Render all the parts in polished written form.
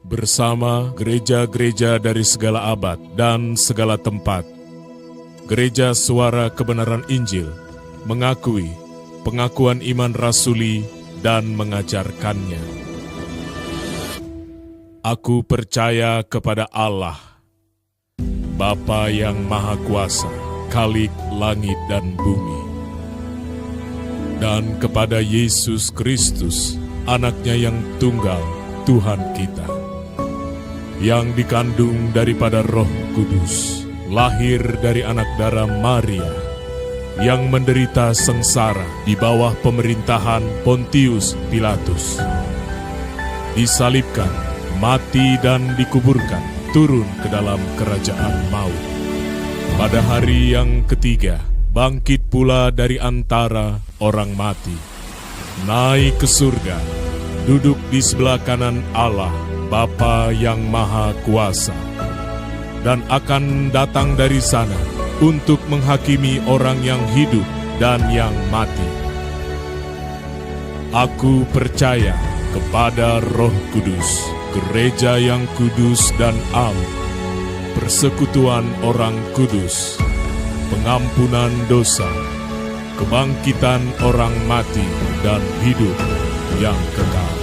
bersama gereja-gereja dari segala abad dan segala tempat. Gereja Suara Kebenaran Injil mengakui pengakuan iman rasuli dan mengajarkannya. Aku percaya kepada Allah, Bapa yang Maha Kuasa, Khalik langit dan bumi, dan kepada Yesus Kristus, Anaknya yang tunggal, Tuhan kita, yang dikandung daripada Roh Kudus, lahir dari anak darah Maria, yang menderita sengsara di bawah pemerintahan Pontius Pilatus, disalibkan, mati dan dikuburkan, turun ke dalam kerajaan maut. Pada hari yang ketiga, bangkit pula dari antara orang mati, naik ke surga, duduk di sebelah kanan Allah, Bapa yang Maha Kuasa, dan akan datang dari sana untuk menghakimi orang yang hidup dan yang mati. Aku percaya kepada Roh Kudus, gereja yang kudus dan am, persekutuan orang kudus, pengampunan dosa, kebangkitan orang mati dan hidup yang kekal.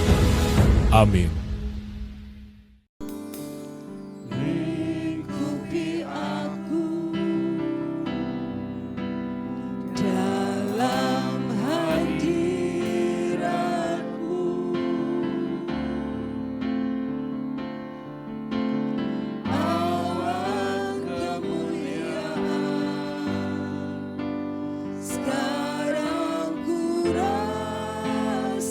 Amin. Lingkupi aku dalam hadirat-Mu, awan kemuliaan sekarang ku rasakan.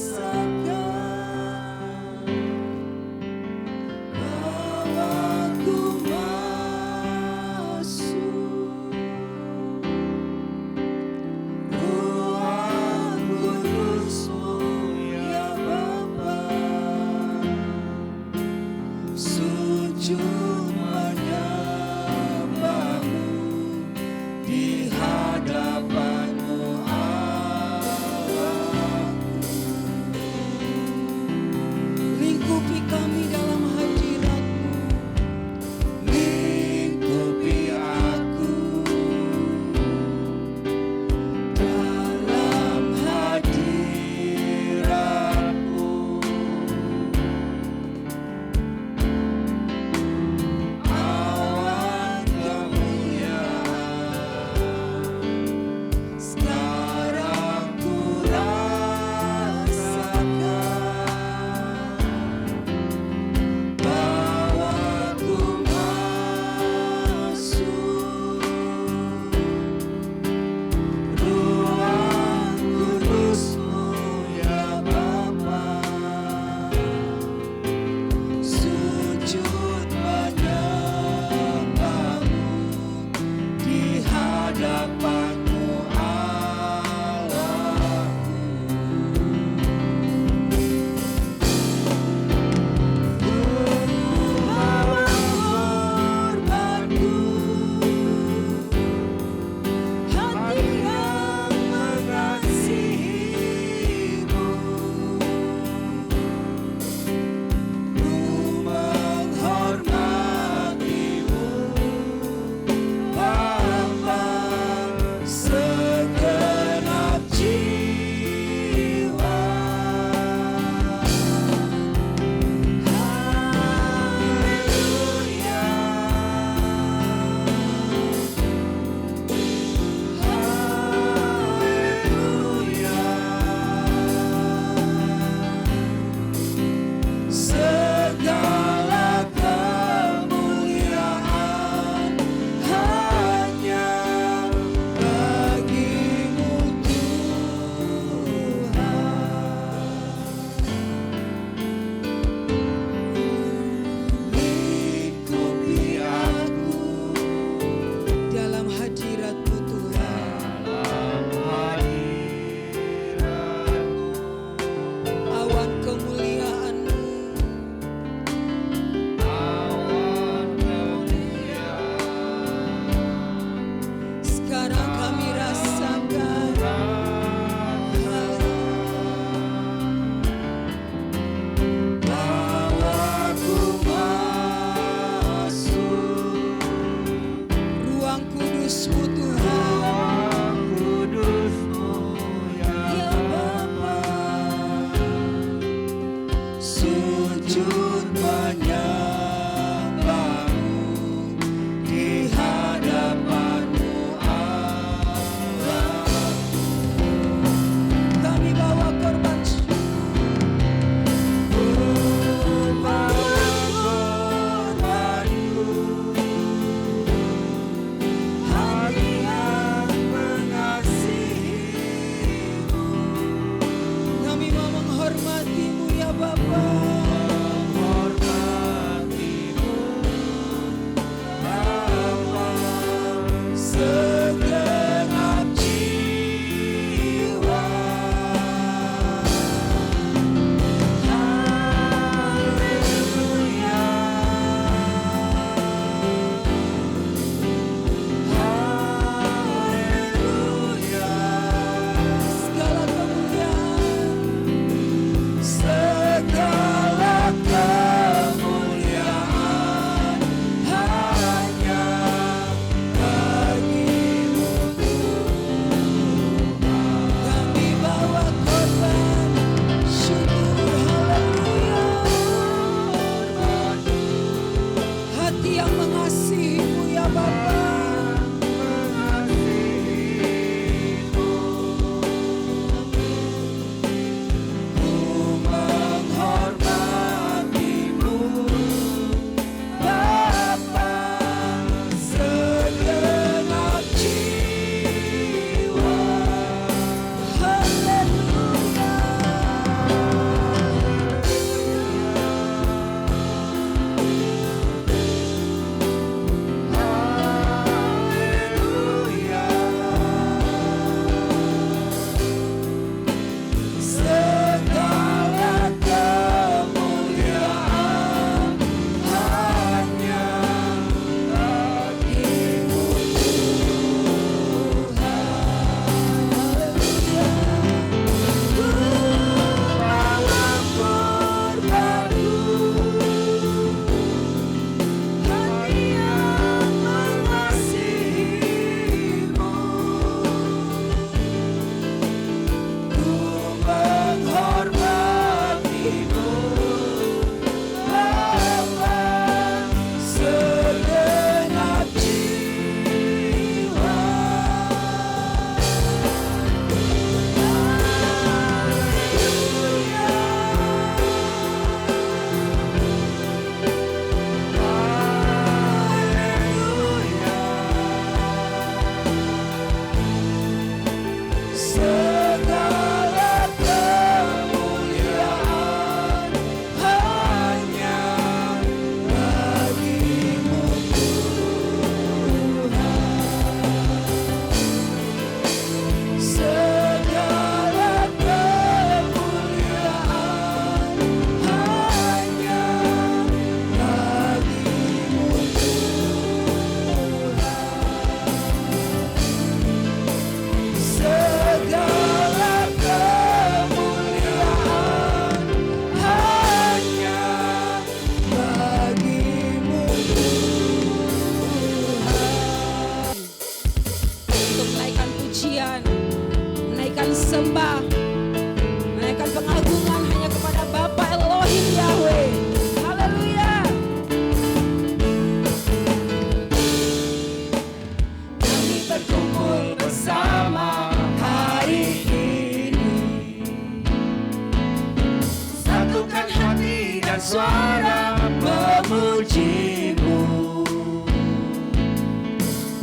dan suara memuji-Mu.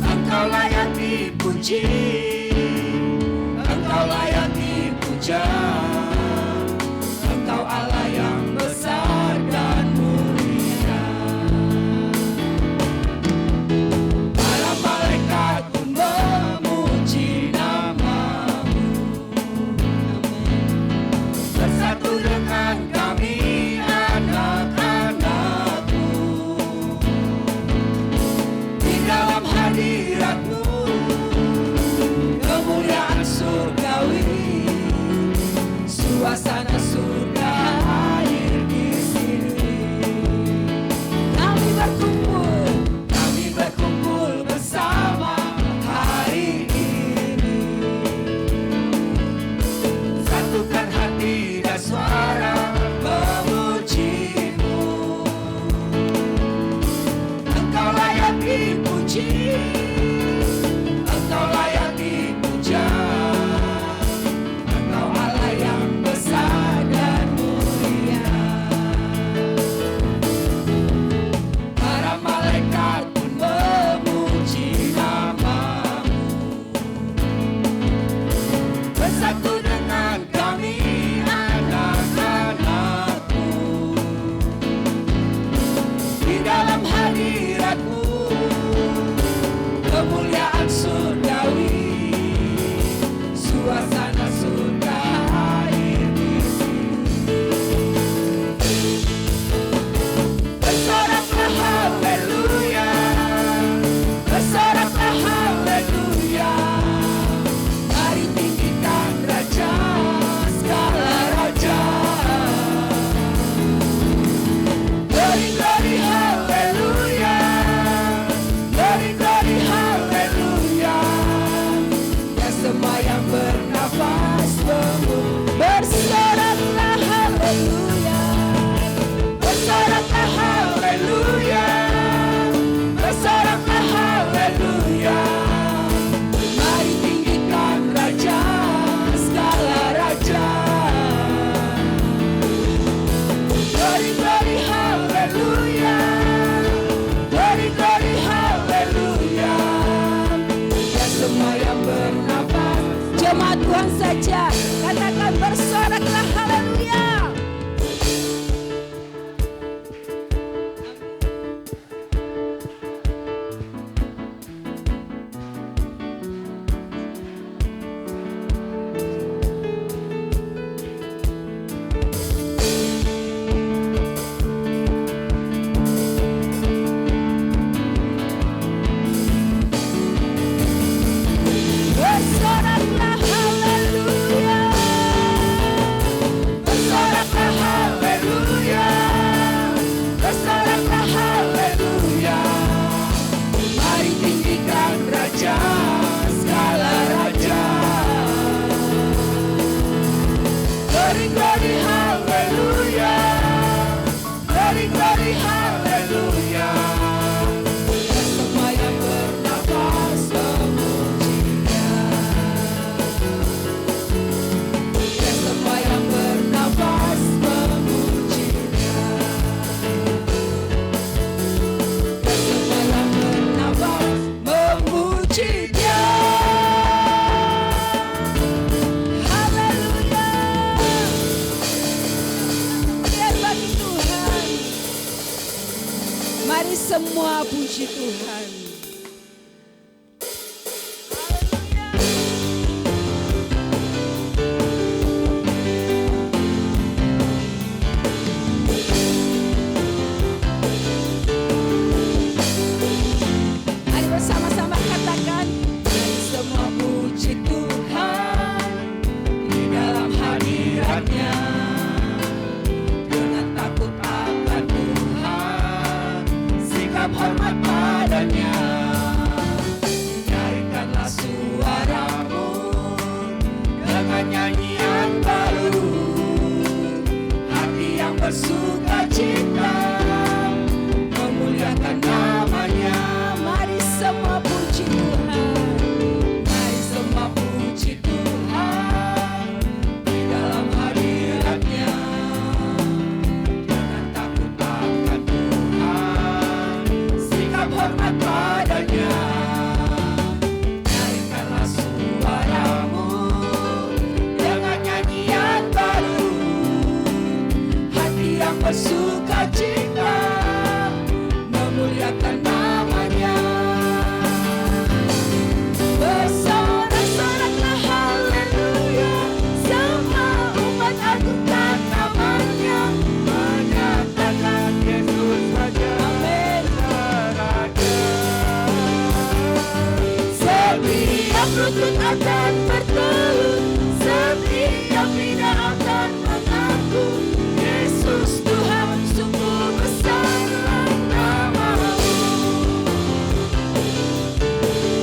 Engkau layak dipuji, Engkau layak dipuja. Engkau Allah yang besar dan mulia. Para malaikat pun memuji nama-Mu. Bersatu dengan kami anak-anak-Mu di dalam hadirat-Mu, kemuliaan surgawi, suasana surga hadir di sini. Kami berkumpul bersama hari ini. Satukan hati dan suara memuji-Mu. Engkau layak dipuji, Engkau layak dipuja. Engkau Allah yang besar dan mulia. Para malaikat pun memuji nama-Mu. Bersatu dengan kami anak-anak-Mu di dalam hadirat-Mu, kemuliaan surgawi, suasana surga hadir di sini. Bersoraklah haleluya, bersoraklah haleluya. Mari tinggikan Raja segala raja. Glory, glory, haleluya. Glory, glory, haleluya. Ya semua yang bernafas bersoraklah haleluya. Bersoraklah haleluya. Bersoraklah haleluya. Mari tinggikan Raja segala raja. Glory, glory, haleluya. Glory, glory, haleluya. Ya semua yang bernafas, jemaat Tuhan saja katakan bersoraklah haleluya. Bersoraklah haleluya. Bersoraklah haleluya. Bersoraklah haleluya. Mari tinggikan Raja segala raja. Glory, glory, haleluya. Glory, glory, haleluya. Dan semua yang bernafas memuji-Nya. Dan semua yang bernafas memuji-Nya. Dan semua yang bernafas memuji-Nya. Haleluya. Biar bagi Tuhan. Mari semua puji Tuhan. Mari bersama-sama katakan, mari semua puji Tuhan di dalam hadirat-Nya. Dengan takut akan Tuhan, sikap hormat padanya. lutut akan bertelut, setiap lidah akan mengaku, Yesus Tuhan, sungguh besarlah nama-Mu.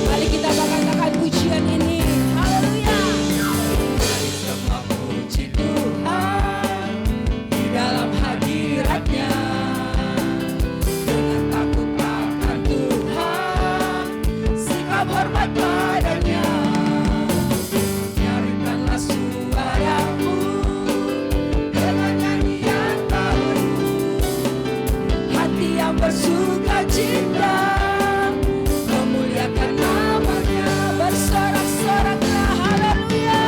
Mari kita banggakan pujian ini. Haleluya. Mari semua puji Tuhan di dalam hadirat-Nya. Dengan takut akan Tuhan, sikap hormat padanya. Nyaringkanlah suaramu dengan nyanyian baru, hati yang bersuka cita memuliakan namanya. Bersorak-soraklah haleluya.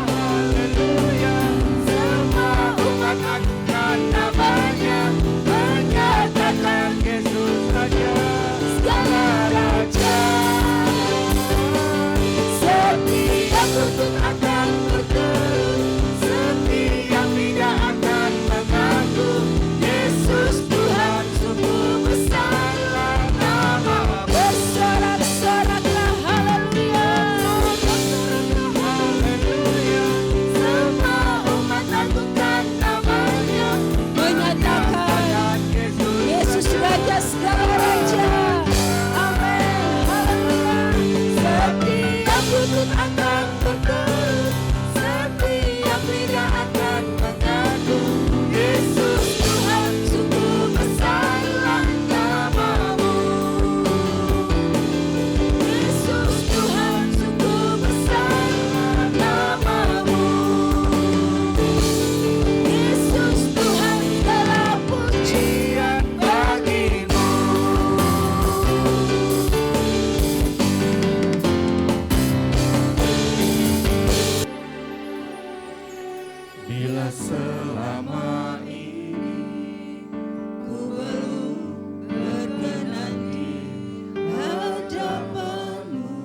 Haleluya. Semua umat akan namanya, menyatakan Yesus Raja segala raja. Setiap lutut akan bertelut, setiap lidah akan mengaku, Yesus Tuhan, sungguh besarlah nama-Mu. Bersorak-soraklah haleluya. Haleluya. Semua umat agungkan namanya, menyatakan Yesus Raja segala raja. Amin. Haleluya. Setiap lutut akan bertelut, setiap lidah akan mengaku, Yesus Tuhan, sungguh besarlah nama-Mu. Yesus Tuhan, sungguh besarlah nama-Mu. Yesus Tuhan, segala pujian bagi-Mu. Bila selama ini ku belum berkenan di hadapan-Mu,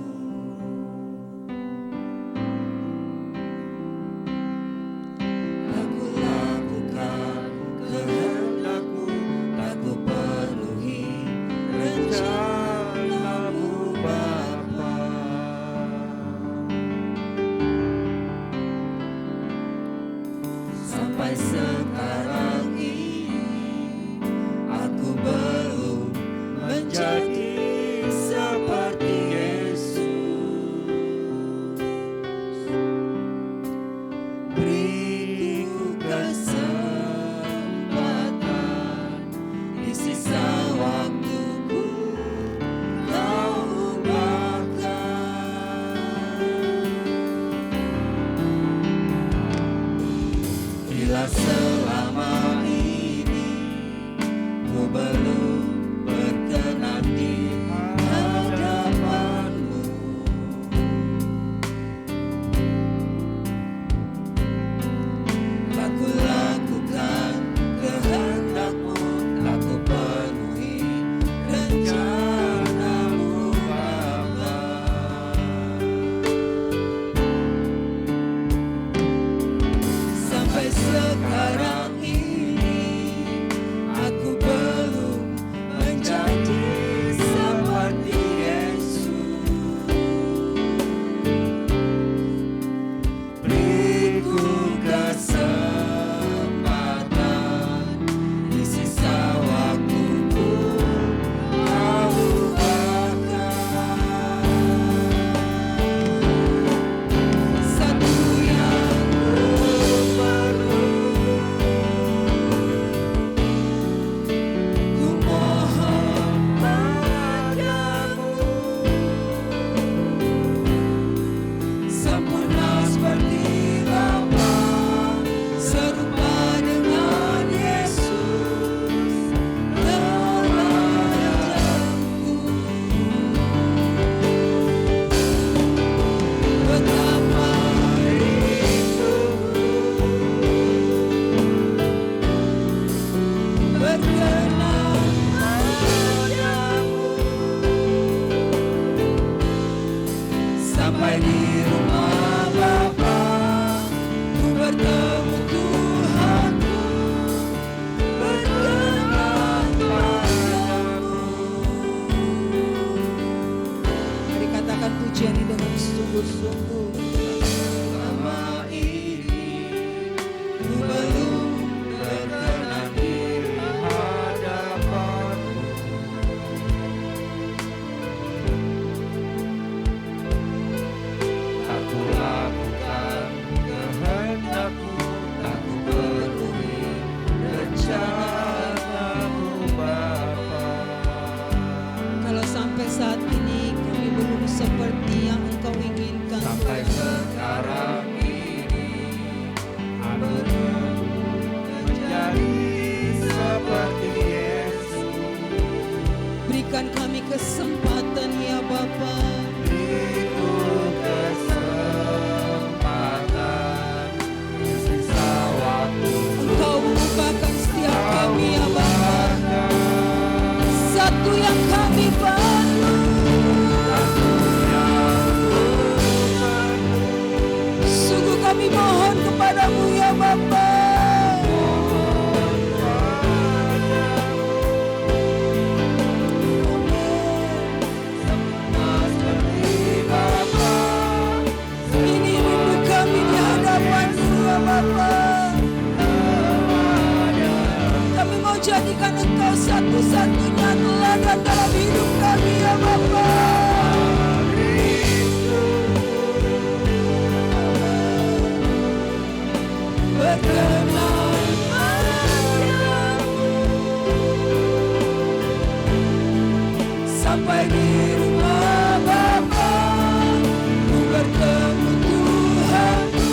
aku lakukan kehendak-Mu, aku penuhi rencana-Mu Bapa. Sampai sekarang ini aku belum menjadi seperti Yesus. Beriku kesempatan di sisa waktuku, Kau ubahkan. Bila selama ini ku belum berkenan di hadapan-Mu, aku lakukan kehendak-Mu, aku penuhi rencana-Mu Bapa. Sampai sekarang ini aku belum menjadi seperti Yesus. Beriku kesempatan di sisa waktuku, Kau ubahkan. Satu yang ku perlu, ku mohon padamu, sempurna seperti Bapa, serupa dengan Yesus teladanku. Betapa rindu berkenan padamu, sampai di rumah Bapa ku bertemu Tuhanku, berkenan padamu. Mari katakan pujian sungguh-sungguh selama ini ku belum berkenan di hadapan-Mu. Aku lakukan kehendak-Mu, aku penuhi rencana-Mu Bapa. Kalau sampai saat ini kami belum seperti yang Engkau inginkan, Sampai sekarang ini aku belum menjadi seperti Yesus. berikan kami kesempatan ya Bapa. Beriku kesempatan di sisa waktu. Engkau bukakan setiap kami ya Bapa. Satu yang kami perlu, sungguh kami mohon kepadamu ya Bapa. Ini rindu kami di hadapan-Mu ya Bapa. Kami mau jadikan Engkau satu-satunya teladan dalam hidup kami ya Bapa. Berkenan padamu sampai di rumah Bapa, ku bertemu Tuhanku.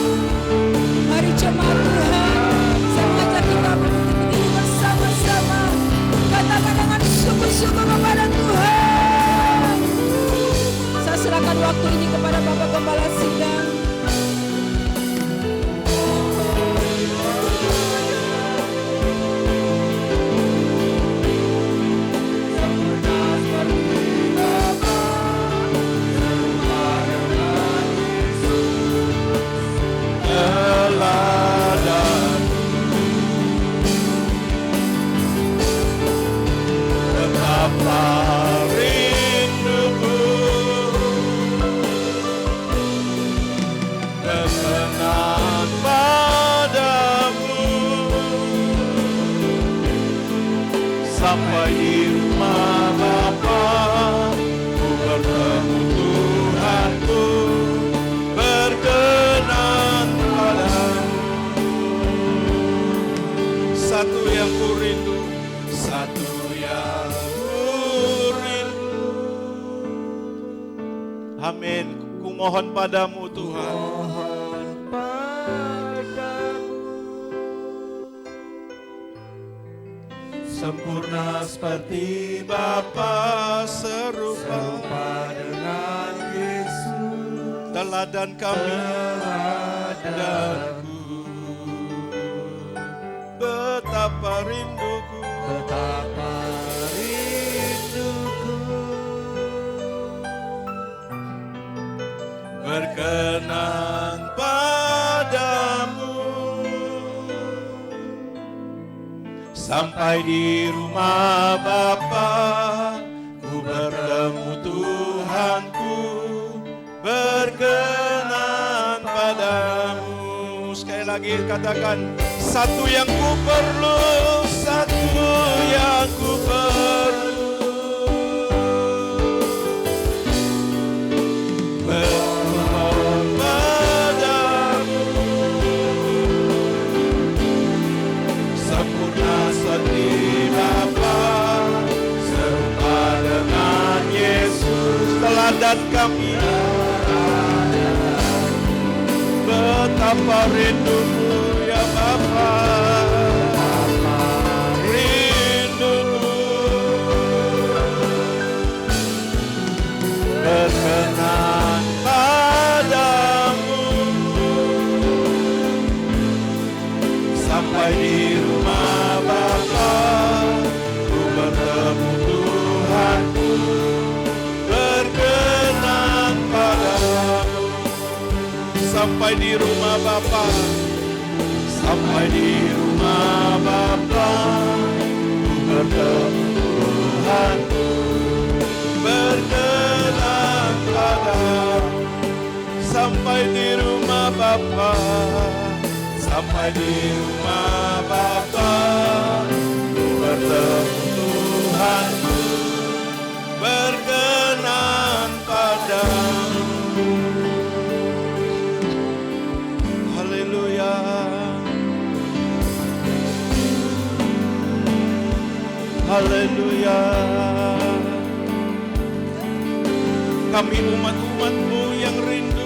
Mari jemaat Tuhan, saya mengajak kita berdiri bersama-sama. Katakan dengan sungguh-sungguh kepada Tuhan. Saya serahkan waktu ini kepada Bapak Gembala Sidang. Teladan betapa rinduku berkenan padamu sampai di rumah Bapa, ku bertemu Tuhanku, berkenan padamu. Satu yang ku rindu, satu yang ku rindu. Amin. Ku mohon padamu Tuhan. Mohon padamu, sempurna seperti Bapa, serupa dengan Yesus. Teladan kami, teladanku. Betapa rinduku, betapa rinduku, berkenan padamu sampai di rumah Bapa, ku bertemu Tuhanku, berkenan padamu. Sekali lagi katakan, satu yang ku perlu, satu yang ku perlu, bermohon padamu, sempurna seperti Bapa, serupa dengan Yesus. Teladan kami, betapa rinduku ya Bapa, rinduku berkenan padamu sampai di rumah Bapa, ku bertemu Tuhanku, berkenan padamu sampai di rumah Bapa, sampai di rumah Bapa, ku bertemu Tuhanku, berkenan padamu sampai di rumah Bapa, sampai di rumah Bapa, ku bertemu Tuhanku, berkenan padamu. Haleluya. Haleluya. Kami umat-umat-Mu yang rindu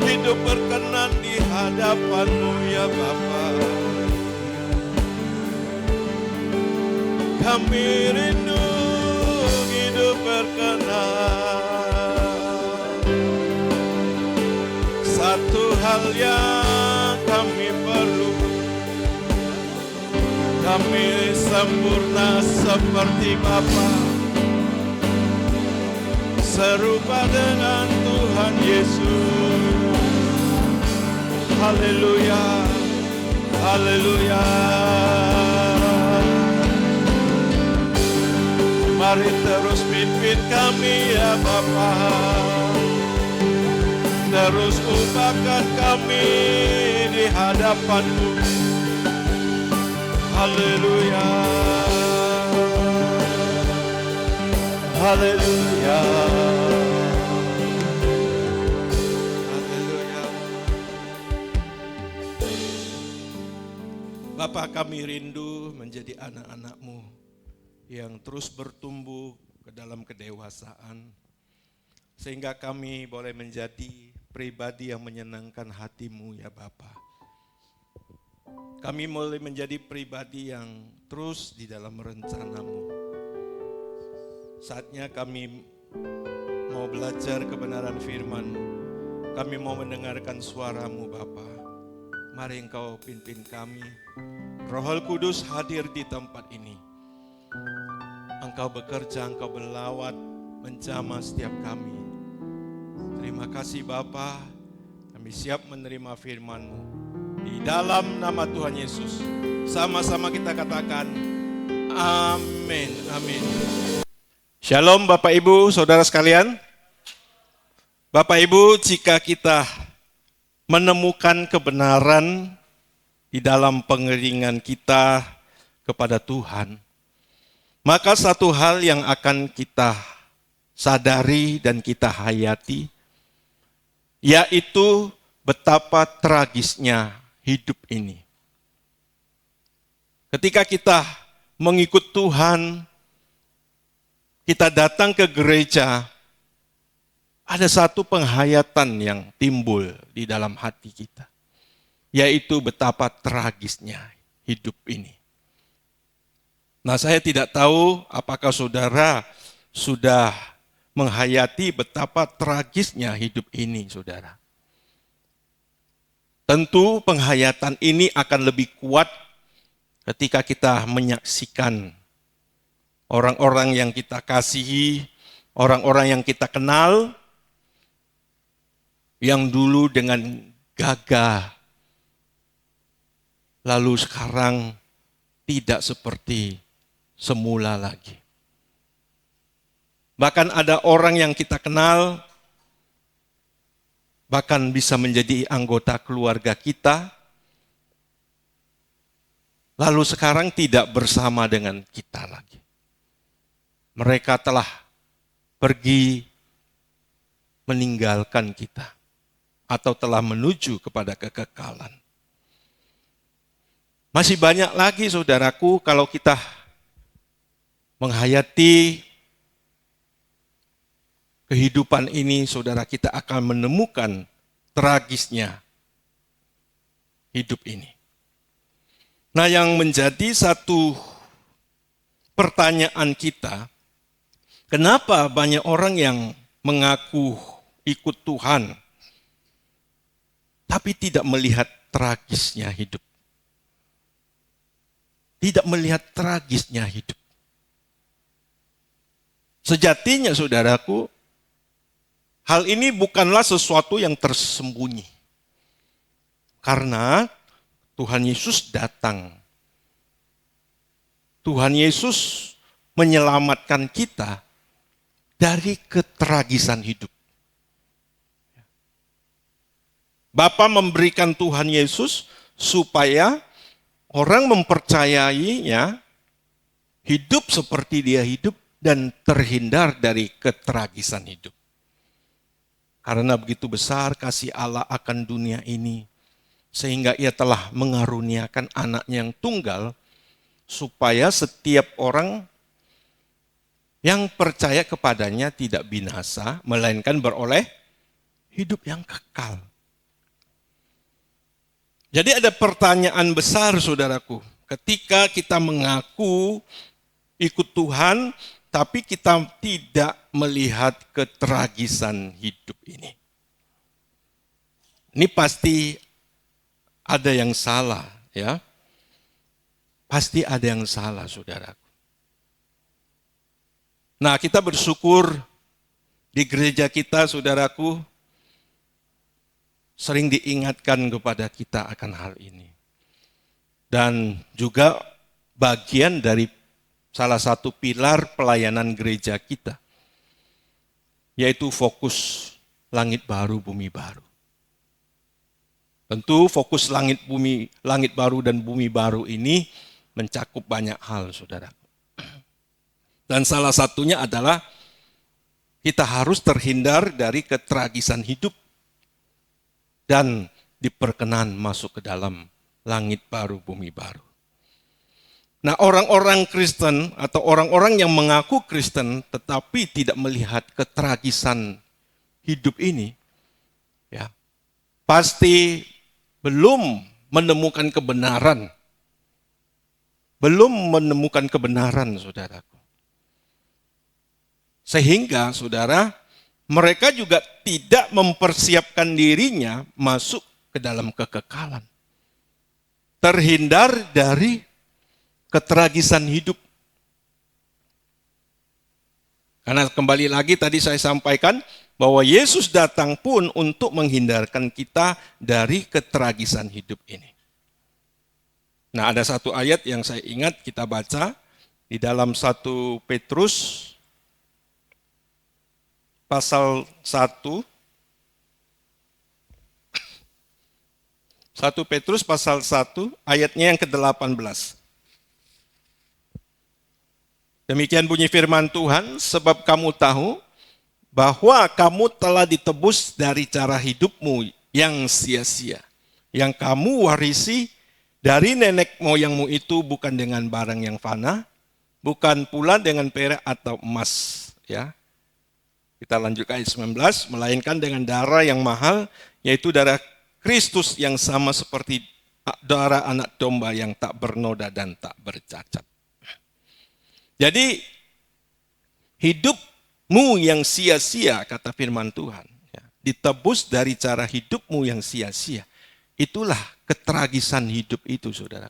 hidup berkenan di hadapan-Mu ya Bapa. Kami rindu hidup berkenan. Satu hal yang kami perlu, kami sempurna seperti Bapa, serupa dengan Tuhan Yesus. Haleluya, haleluya. Mari terus pimpin kami ya Bapa, terus ubahkan kami di hadapan-Mu. Haleluya, haleluya, haleluya. Bapa, kami rindu menjadi anak-anak-Mu yang terus bertumbuh ke dalam kedewasaan, sehingga kami boleh menjadi pribadi yang menyenangkan hati-Mu ya Bapa. Kami mulai menjadi pribadi yang terus di dalam rencana-Mu. Saatnya kami mau belajar kebenaran firman-Mu. Kami mau mendengarkan suara-Mu Bapa. Mari Engkau pimpin kami. Roh Kudus hadir di tempat ini. Engkau bekerja, Engkau berlawat, menjamah setiap kami. Terima kasih Bapa. Kami siap menerima firman-Mu. Di dalam nama Tuhan Yesus, sama-sama kita katakan, amin, amin. Shalom Bapak Ibu, Saudara sekalian. Bapak Ibu, jika kita menemukan kebenaran di dalam pengiringan kita kepada Tuhan, maka satu hal yang akan kita sadari dan kita hayati, yaitu betapa tragisnya hidup ini. Ketika kita mengikut Tuhan, kita datang ke gereja, ada satu penghayatan yang timbul di dalam hati kita, yaitu betapa tragisnya hidup ini. Nah, saya tidak tahu apakah saudara sudah menghayati betapa tragisnya hidup ini, saudara. Tentu penghayatan ini akan lebih kuat ketika kita menyaksikan orang-orang yang kita kasihi, orang-orang yang kita kenal, yang dulu dengan gagah, lalu sekarang tidak seperti semula lagi. Bahkan ada orang yang kita kenal, bahkan bisa menjadi anggota keluarga kita, lalu sekarang tidak bersama dengan kita lagi. Mereka telah pergi meninggalkan kita, atau telah menuju kepada kekekalan. Masih banyak lagi saudaraku, kalau kita menghayati kehidupan ini, saudara, kita akan menemukan tragisnya hidup ini. Nah, yang menjadi satu pertanyaan kita, kenapa banyak orang yang mengaku ikut Tuhan, tapi tidak melihat tragisnya hidup? Tidak melihat tragisnya hidup. Sejatinya, saudaraku, hal ini bukanlah sesuatu yang tersembunyi. Karena Tuhan Yesus datang. Tuhan Yesus menyelamatkan kita dari ketragisan hidup. Bapa memberikan Tuhan Yesus supaya orang mempercayainya, hidup seperti dia hidup, dan terhindar dari ketragisan hidup. Karena begitu besar kasih Allah akan dunia ini, sehingga ia telah mengaruniakan anaknya yang tunggal, supaya setiap orang yang percaya kepadanya tidak binasa, melainkan beroleh hidup yang kekal. Jadi ada pertanyaan besar, saudaraku, ketika kita mengaku ikut Tuhan, tapi kita tidak melihat ketragisan hidup ini. Ini pasti ada yang salah, ya. Pasti ada yang salah, saudaraku. Nah, kita bersyukur di gereja kita, saudaraku, sering diingatkan kepada kita akan hal ini. Dan juga bagian dari salah satu pilar pelayanan gereja kita, yaitu fokus langit baru, bumi baru. Tentu fokus langit baru dan bumi baru ini mencakup banyak hal, saudara. Dan salah satunya adalah kita harus terhindar dari ketragisan hidup dan diperkenan masuk ke dalam langit baru, bumi baru. Nah, orang-orang Kristen atau orang-orang yang mengaku Kristen tetapi tidak melihat ketragisan hidup ini, ya, pasti belum menemukan kebenaran. Belum menemukan kebenaran, saudaraku. Sehingga, saudara, mereka juga tidak mempersiapkan dirinya masuk ke dalam kekekalan. Terhindar dari ketragisan hidup. Karena kembali lagi tadi saya sampaikan bahwa Yesus datang pun untuk menghindarkan kita dari ketragisan hidup ini. Nah, ada satu ayat yang saya ingat kita baca di dalam 1 Petrus pasal 1. 1 Petrus pasal 1 ayatnya yang ke-18. Demikian bunyi firman Tuhan, sebab kamu tahu bahwa kamu telah ditebus dari cara hidupmu yang sia-sia, yang kamu warisi dari nenek moyangmu itu bukan dengan barang yang fana, bukan pula dengan perak atau emas. Ya. Kita lanjutkan ayat 19, melainkan dengan darah yang mahal, yaitu darah Kristus yang sama seperti darah anak domba yang tak bernoda dan tak bercacat. Jadi hidupmu yang sia-sia, kata firman Tuhan, ya, ditebus dari cara hidupmu yang sia-sia. Itulah ketragisan hidup itu, saudara.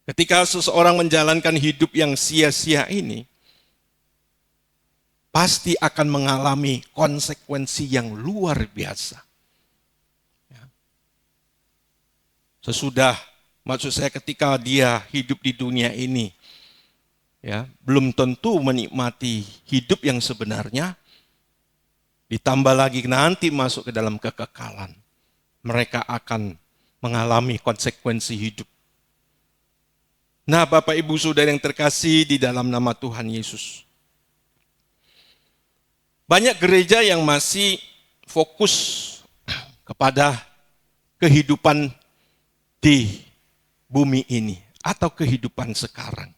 Ketika seseorang menjalankan hidup yang sia-sia ini, pasti akan mengalami konsekuensi yang luar biasa. Ya. Maksud saya ketika dia hidup di dunia ini, ya, belum tentu menikmati hidup yang sebenarnya, ditambah lagi nanti masuk ke dalam kekekalan, mereka akan mengalami konsekuensi hidup. Nah, Bapak Ibu Saudara yang terkasih di dalam nama Tuhan Yesus, banyak gereja yang masih fokus kepada kehidupan di bumi ini atau kehidupan sekarang.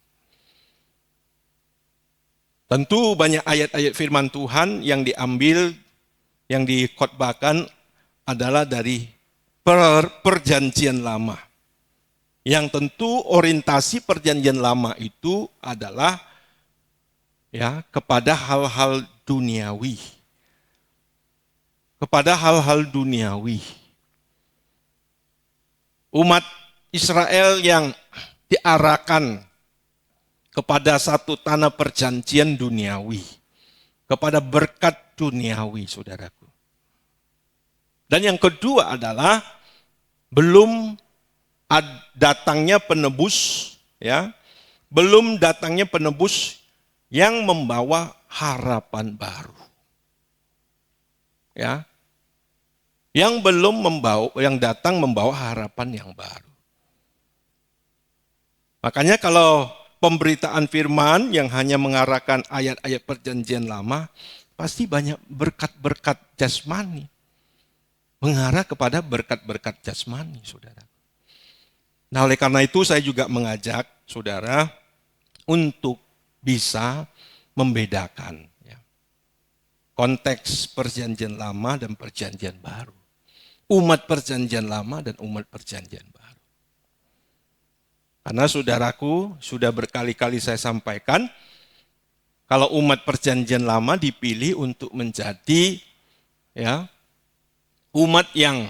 Tentu banyak ayat-ayat firman Tuhan yang diambil, yang dikhotbahkan adalah dari perjanjian lama. Yang tentu orientasi perjanjian lama itu adalah ya kepada hal-hal duniawi. Kepada hal-hal duniawi. Umat Israel yang diarahkan kepada satu tanah perjanjian duniawi, kepada berkat duniawi, saudaraku. Dan yang kedua adalah belum datangnya penebus, ya, belum datangnya penebus yang membawa harapan baru, ya, yang datang membawa harapan yang baru. Makanya kalau pemberitaan firman yang hanya mengarahkan ayat-ayat perjanjian lama, pasti banyak berkat-berkat jasmani. Mengarah kepada berkat-berkat jasmani, saudara. Nah, oleh karena itu saya juga mengajak saudara untuk bisa membedakan ya, konteks perjanjian lama dan perjanjian baru. Umat perjanjian lama dan umat perjanjian baru. Karena saudaraku, sudah berkali-kali saya sampaikan, kalau umat perjanjian lama dipilih untuk menjadi ya umat yang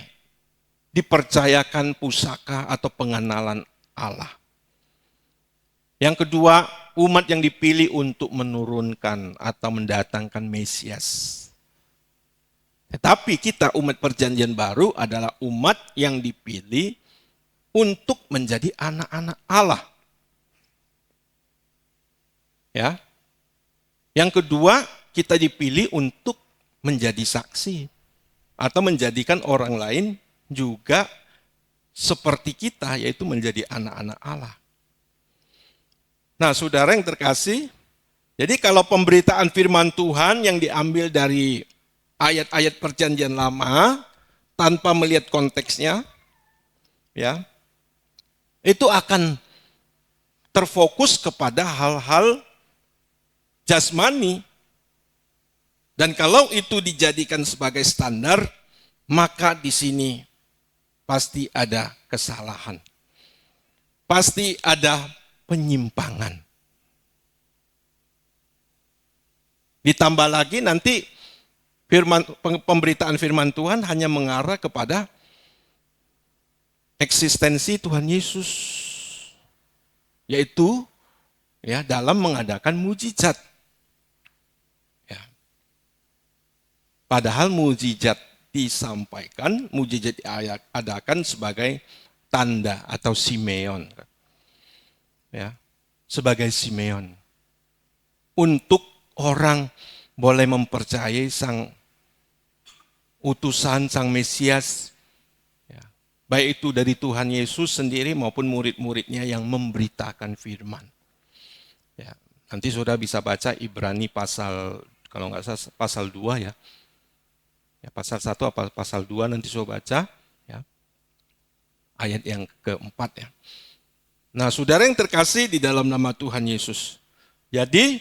dipercayakan pusaka atau pengenalan Allah. Yang kedua, umat yang dipilih untuk menurunkan atau mendatangkan Mesias. Tetapi kita umat perjanjian baru adalah umat yang dipilih untuk menjadi anak-anak Allah. Ya. Yang kedua, kita dipilih untuk menjadi saksi atau menjadikan orang lain juga seperti kita, yaitu menjadi anak-anak Allah. Nah, saudara yang terkasih, jadi kalau pemberitaan firman Tuhan yang diambil dari ayat-ayat perjanjian lama tanpa melihat konteksnya, ya, itu akan terfokus kepada hal-hal jasmani. Dan kalau itu dijadikan sebagai standar, maka di sini pasti ada kesalahan. Pasti ada penyimpangan. Ditambah lagi nanti pemberitaan firman Tuhan hanya mengarah kepada eksistensi Tuhan Yesus, yaitu ya dalam mengadakan mujizat. Ya. Padahal mujizat disampaikan, mujizat diadakan sebagai tanda atau simeon. Ya, sebagai simeon. Untuk orang boleh mempercayai sang utusan, sang Mesias, ya, baik itu dari Tuhan Yesus sendiri maupun murid-muridnya yang memberitakan firman. Ya, nanti saudara bisa baca Ibrani pasal, kalau nggak salah pasal 2 ya. Ya, pasal 1 apa pasal 2 nanti saudara baca ya. Ayat yang keempat ya. Nah, saudara yang terkasih di dalam nama Tuhan Yesus. Jadi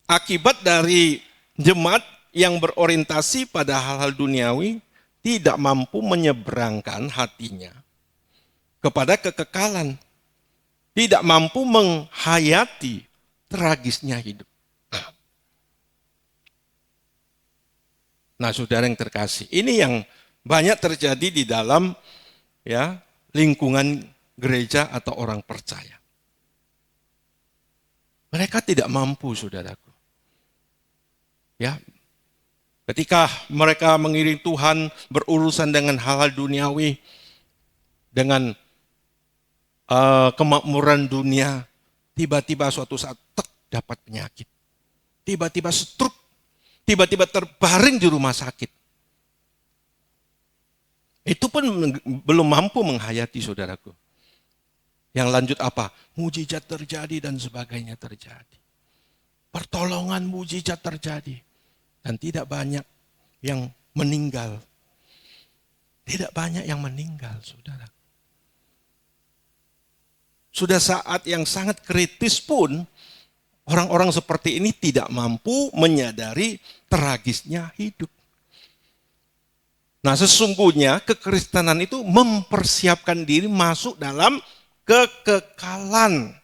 akibat dari jemaat yang berorientasi pada hal-hal duniawi tidak mampu menyeberangkan hatinya kepada kekekalan. Tidak mampu menghayati tragisnya hidup. Nah, saudara yang terkasih, ini yang banyak terjadi di dalam ya lingkungan gereja atau orang percaya. Mereka tidak mampu, saudaraku. Ya, ketika mereka mengiring Tuhan, berurusan dengan hal-hal duniawi, dengan kemakmuran dunia, tiba-tiba suatu saat dapat penyakit. Tiba-tiba stroke. Tiba-tiba terbaring di rumah sakit. Itu pun belum mampu menghayati, saudaraku. Yang lanjut apa? Mujizat terjadi dan sebagainya terjadi. Pertolongan mujizat terjadi. Dan tidak banyak yang meninggal. Tidak banyak yang meninggal, saudara. Sudah saat yang sangat kritis pun, orang-orang seperti ini tidak mampu menyadari tragisnya hidup. Nah, sesungguhnya kekristenan itu mempersiapkan diri masuk dalam kekekalan.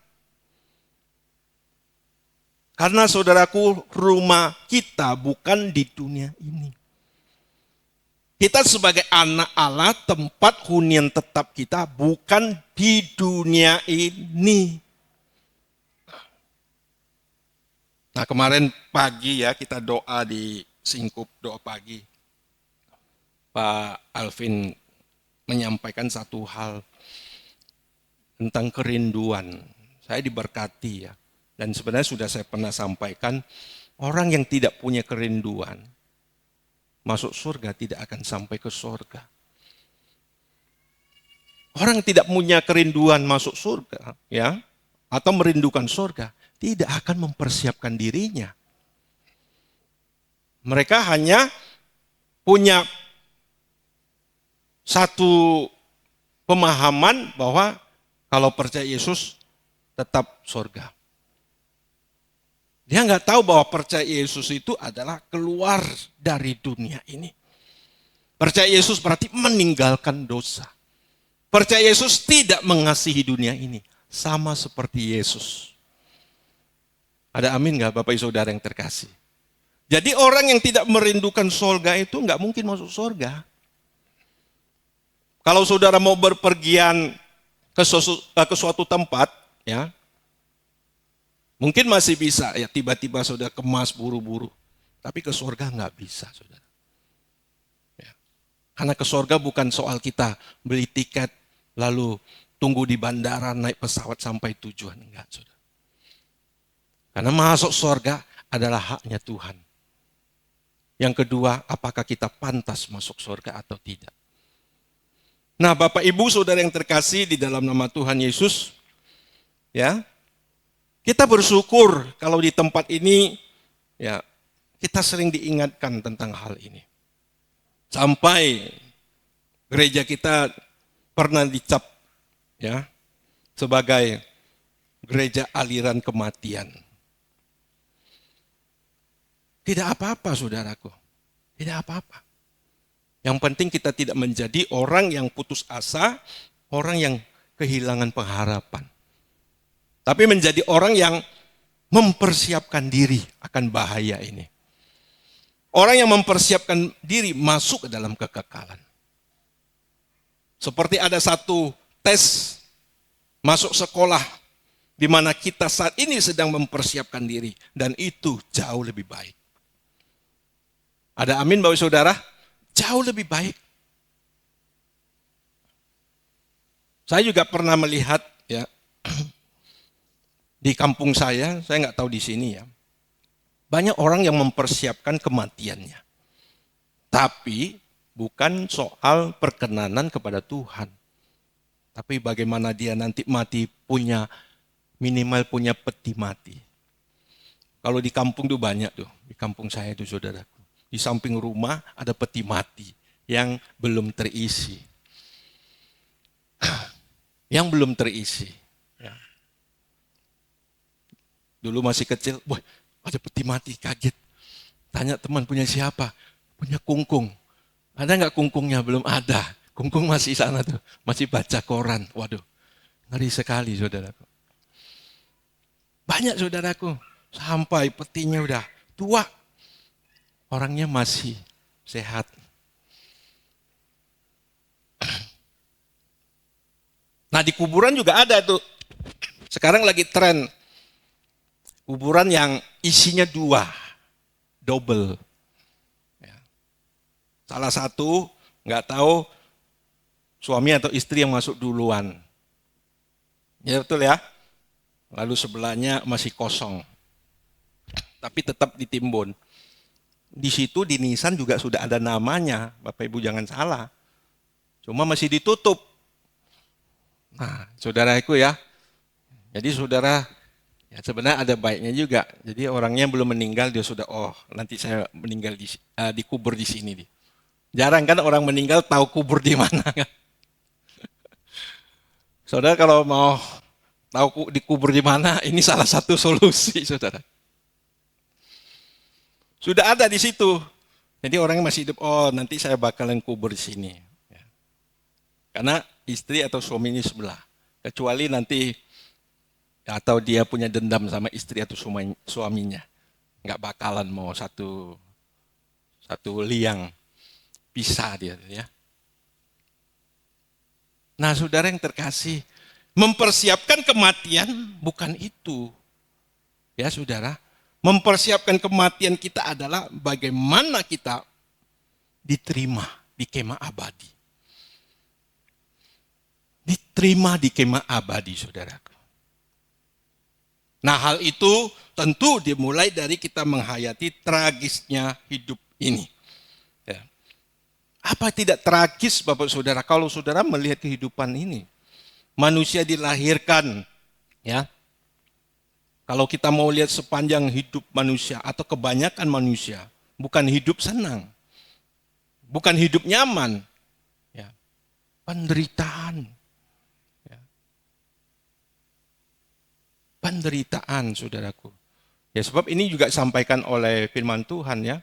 Karena saudaraku, rumah kita bukan di dunia ini. Kita sebagai anak Allah, tempat hunian tetap kita bukan di dunia ini. Nah, kemarin pagi ya kita doa di Singkup, doa pagi. Pak Alvin menyampaikan satu hal tentang kerinduan. Saya diberkati ya. Dan sebenarnya sudah saya pernah sampaikan, orang yang tidak punya kerinduan, masuk surga tidak akan sampai ke surga. Orang yang tidak punya kerinduan masuk surga, ya, atau merindukan surga, tidak akan mempersiapkan dirinya. Mereka hanya punya satu pemahaman bahwa kalau percaya Yesus tetap surga. Dia nggak tahu bahwa percaya Yesus itu adalah keluar dari dunia ini. Percaya Yesus berarti meninggalkan dosa. Percaya Yesus tidak mengasihi dunia ini. Sama seperti Yesus. Ada amin nggak Bapak Ibu Saudara yang terkasih? Jadi orang yang tidak merindukan surga itu nggak mungkin masuk surga. Kalau saudara mau berpergian ke suatu tempat, ya, mungkin masih bisa ya tiba-tiba saudara kemas buru-buru. Tapi ke surga nggak bisa, saudara. Ya. Karena ke surga bukan soal kita beli tiket, lalu tunggu di bandara, naik pesawat sampai tujuan. Enggak, saudara. Karena masuk surga adalah haknya Tuhan. Yang kedua, apakah kita pantas masuk surga atau tidak? Nah, Bapak Ibu Saudara yang terkasih di dalam nama Tuhan Yesus, ya, kita bersyukur kalau di tempat ini, ya, kita sering diingatkan tentang hal ini. Sampai gereja kita pernah dicap, ya, sebagai gereja aliran kematian. Tidak apa-apa, saudaraku. Tidak apa-apa. Yang penting kita tidak menjadi orang yang putus asa, orang yang kehilangan pengharapan. Tapi menjadi orang yang mempersiapkan diri akan bahaya ini. Orang yang mempersiapkan diri masuk ke dalam kekekalan. Seperti ada satu tes masuk sekolah di mana kita saat ini sedang mempersiapkan diri. Dan itu jauh lebih baik. Ada amin Bapak Saudara? Jauh lebih baik. Saya juga pernah melihat, ya, di kampung saya nggak tahu di sini, ya, banyak orang yang mempersiapkan kematiannya. Tapi bukan soal perkenanan kepada Tuhan. Tapi bagaimana dia nanti mati minimal punya peti mati. Kalau di kampung tuh banyak tuh, di kampung saya tuh saudaraku. Di samping rumah ada peti mati yang belum terisi. Yang belum terisi. Ya. Dulu masih kecil, wah ada peti mati, kaget. Tanya teman, punya siapa? Punya kungkung. Ada nggak kungkungnya? Belum ada. Kungkung masih sana tuh, masih baca koran. Waduh, ngeri sekali saudaraku. Banyak saudaraku, sampai petinya udah tua. Orangnya masih sehat. Nah di kuburan juga ada tuh. Sekarang lagi tren. Kuburan yang isinya double. Ya. Salah satu nggak tahu suami atau istri yang masuk duluan. Ya betul ya. Lalu sebelahnya masih kosong. Tapi tetap ditimbun. Di situ di nisan juga sudah ada namanya, Bapak Ibu jangan salah. Cuma masih ditutup. Nah, saudaraku ya. Jadi saudara, ya sebenarnya ada baiknya juga. Jadi orangnya belum meninggal dia sudah, oh nanti saya meninggal dikubur di sini. Jarang kan orang meninggal tahu kubur di mana kan. Saudara kalau mau tahu dikubur di mana, ini salah satu solusi saudara. Sudah ada di situ. Jadi orangnya masih hidup, oh nanti saya bakalan kubur di sini. Ya. Karena istri atau suaminya sebelah. Kecuali nanti, atau dia punya dendam sama istri atau suaminya. Nggak bakalan mau satu liang pisah dia. Ya. Nah saudara yang terkasih, mempersiapkan kematian bukan itu. Ya saudara. Mempersiapkan kematian kita adalah bagaimana kita diterima di kemah abadi. Diterima di kemah abadi, saudaraku. Nah hal itu tentu dimulai dari kita menghayati tragisnya hidup ini. Ya. Apa tidak tragis Bapak Saudara kalau Saudara melihat kehidupan ini? Manusia dilahirkan, ya. Kalau kita mau lihat sepanjang hidup manusia atau kebanyakan manusia, bukan hidup senang, bukan hidup nyaman, ya. Penderitaan. Ya. Penderitaan, saudaraku. Ya, sebab ini juga disampaikan oleh firman Tuhan, ya.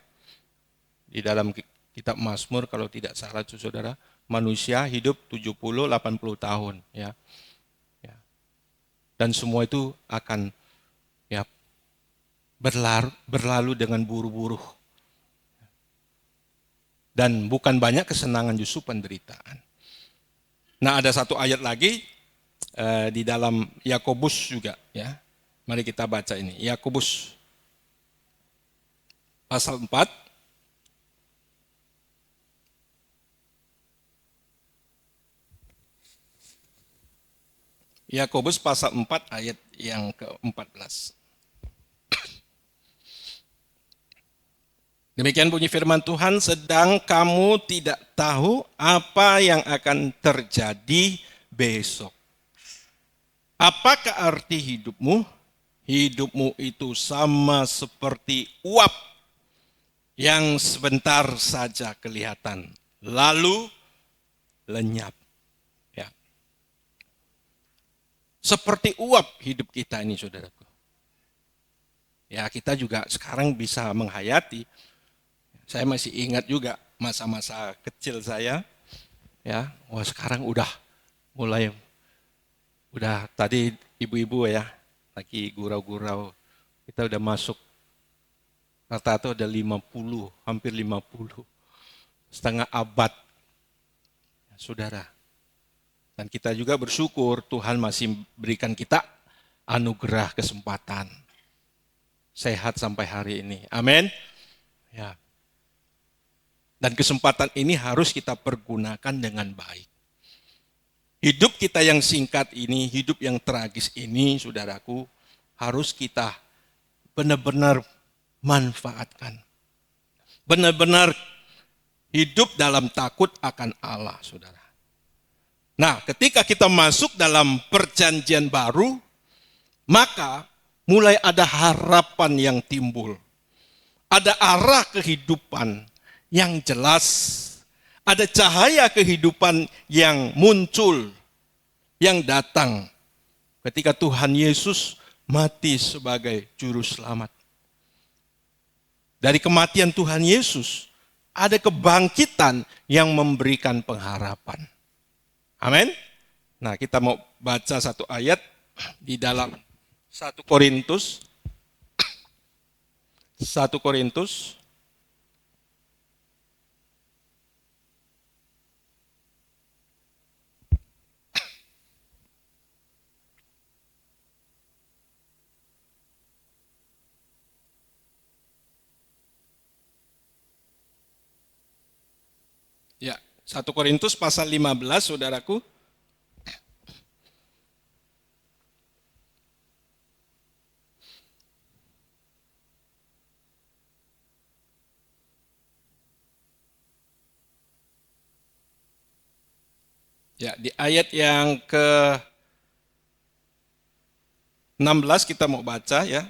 Di dalam kitab Mazmur kalau tidak salah, saudara, manusia hidup 70-80 tahun, ya. Ya. Dan semua itu akan, ya, berlalu dengan buru-buru. Dan bukan banyak kesenangan, justru penderitaan. Nah, ada satu ayat lagi di dalam Yakobus juga, ya. Mari kita baca ini. Yakobus pasal 4. Yakobus pasal 4 ayat yang ke-14. Demikian bunyi firman Tuhan, sedang kamu tidak tahu apa yang akan terjadi besok. Apakah arti hidupmu? Hidupmu itu sama seperti uap yang sebentar saja kelihatan, lalu lenyap. Ya. Seperti uap hidup kita ini, saudaraku. Ya, kita juga sekarang bisa menghayati. Saya masih ingat juga masa-masa kecil saya, ya. Wah, sekarang udah tadi ibu-ibu ya lagi gurau-gurau. Kita udah masuk rata-rata udah 50, hampir 50. Setengah abad. Ya, saudara. Dan kita juga bersyukur Tuhan masih berikan kita anugerah kesempatan. Sehat sampai hari ini. Amin. Ya. Dan kesempatan ini harus kita pergunakan dengan baik. Hidup kita yang singkat ini, hidup yang tragis ini, saudaraku, harus kita benar-benar manfaatkan. Benar-benar hidup dalam takut akan Allah, saudara. Nah, ketika kita masuk dalam perjanjian baru, maka mulai ada harapan yang timbul. Ada arah kehidupan yang jelas, ada cahaya kehidupan yang muncul, yang datang ketika Tuhan Yesus mati sebagai juru selamat. Dari kematian Tuhan Yesus, ada kebangkitan yang memberikan pengharapan. Amin. Nah, kita mau baca satu ayat di dalam 1 Korintus. 1 Korintus ya, 1 Korintus pasal 15, saudaraku. Ya, di ayat yang ke-16 kita mau baca ya.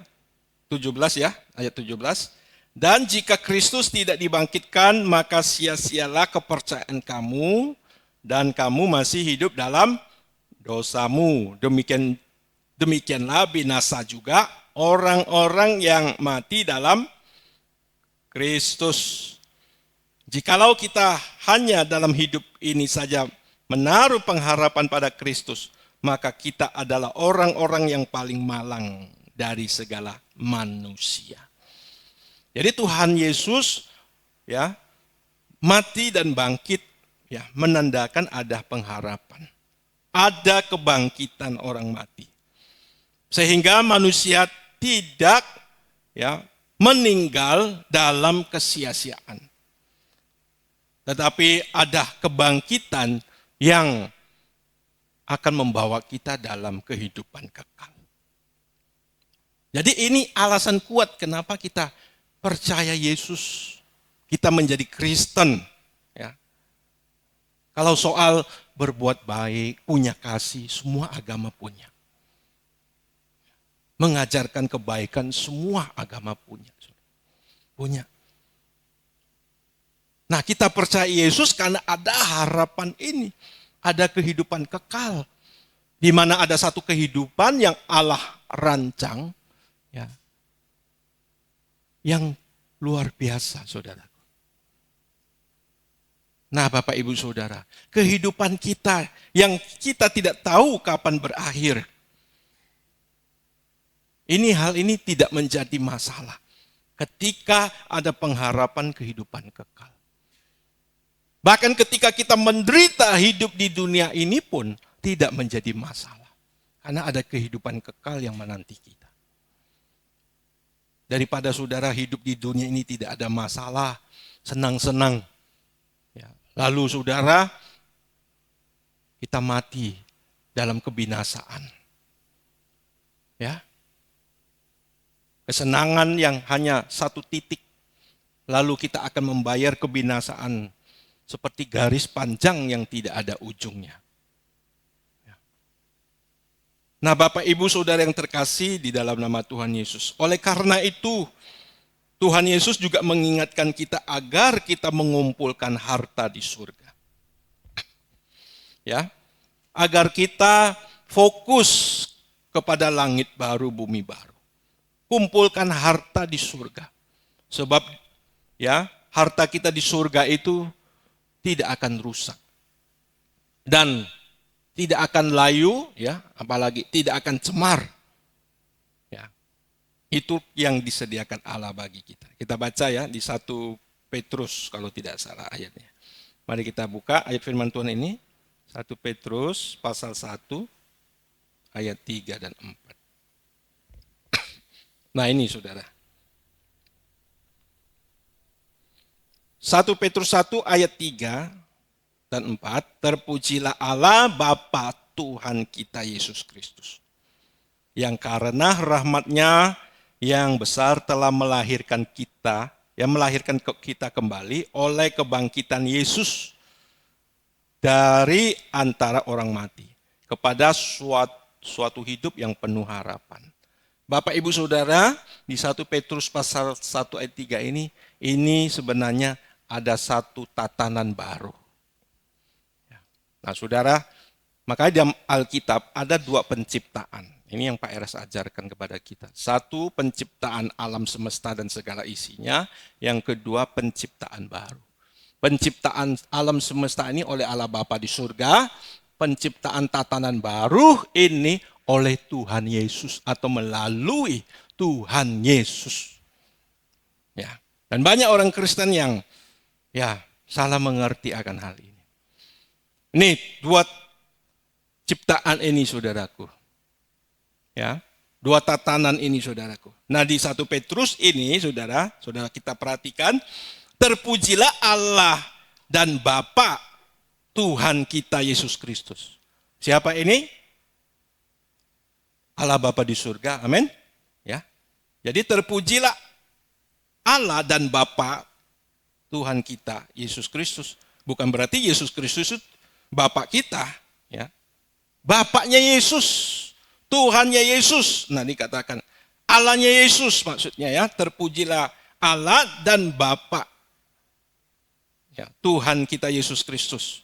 17 ya, ayat 17. Dan jika Kristus tidak dibangkitkan, maka sia-sialah kepercayaan kamu dan kamu masih hidup dalam dosamu. Demikianlah binasa juga orang-orang yang mati dalam Kristus. Jikalau kita hanya dalam hidup ini saja menaruh pengharapan pada Kristus, maka kita adalah orang-orang yang paling malang dari segala manusia. Jadi Tuhan Yesus ya mati dan bangkit ya menandakan ada pengharapan. Ada kebangkitan orang mati. Sehingga manusia tidak ya meninggal dalam kesia-siaan. Tetapi ada kebangkitan yang akan membawa kita dalam kehidupan kekal. Jadi ini alasan kuat kenapa kita percaya Yesus, kita menjadi Kristen, ya. Kalau soal berbuat baik, punya kasih, semua agama punya. Mengajarkan kebaikan, semua agama punya. Punya. Nah, kita percaya Yesus karena ada harapan ini. Ada kehidupan kekal. Di mana ada satu kehidupan yang Allah rancang. Ya, yang luar biasa, saudara. Nah, Bapak Ibu Saudara, kehidupan kita yang kita tidak tahu kapan berakhir. Hal ini tidak menjadi masalah ketika ada pengharapan kehidupan kekal. Bahkan ketika kita menderita hidup di dunia ini pun tidak menjadi masalah. Karena ada kehidupan kekal yang menanti kita. Daripada saudara hidup di dunia ini tidak ada masalah, senang-senang. Ya. Lalu saudara, kita mati dalam kebinasaan. Ya. Kesenangan yang hanya satu titik. Lalu kita akan membayar kebinasaan seperti garis panjang yang tidak ada ujungnya. Nah, Bapak Ibu Saudara yang terkasih di dalam nama Tuhan Yesus. Oleh karena itu, Tuhan Yesus juga mengingatkan kita agar kita mengumpulkan harta di surga. Ya, agar kita fokus kepada langit baru, bumi baru. Kumpulkan harta di surga. Sebab ya, harta kita di surga itu tidak akan rusak. Dan tidak akan layu, ya, apalagi tidak akan cemar. Ya. Itu yang disediakan Allah bagi kita. Kita baca ya di 1 Petrus kalau tidak salah ayatnya. Mari kita buka ayat firman Tuhan ini. 1 Petrus pasal 1 ayat 3 dan 4. Nah ini saudara. 1 Petrus 1 ayat 3 dan 4, terpujilah Allah Bapa Tuhan kita Yesus Kristus, yang karena rahmat-Nya yang besar telah melahirkan kita kembali oleh kebangkitan Yesus dari antara orang mati kepada suatu hidup yang penuh harapan. Bapak Ibu Saudara, di 1 Petrus pasal 1 ayat 3 ini sebenarnya ada satu tatanan baru. Nah saudara, makanya di Alkitab ada 2 penciptaan. Ini yang Pak Eres ajarkan kepada kita. 1, penciptaan alam semesta dan segala isinya. Yang kedua, penciptaan baru. Penciptaan alam semesta ini oleh Allah Bapa di surga. Penciptaan tatanan baru ini oleh Tuhan Yesus atau melalui Tuhan Yesus. Ya. Dan banyak orang Kristen yang salah mengerti akan hal ini. Ini 2 ciptaan ini saudaraku. Ya, 2 tatanan ini saudaraku. Nah di 1 Petrus ini saudara kita perhatikan, terpujilah Allah dan Bapa Tuhan kita Yesus Kristus. Siapa ini? Allah Bapa di surga, amin. Ya. Jadi terpujilah Allah dan Bapa Tuhan kita Yesus Kristus. Bukan berarti Yesus Kristus itu Bapak kita, ya. Bapaknya Yesus, Tuhannya Yesus. Nah, dikatakan Allahnya Yesus maksudnya ya, terpujilah Allah dan Bapa. Ya, Tuhan kita Yesus Kristus.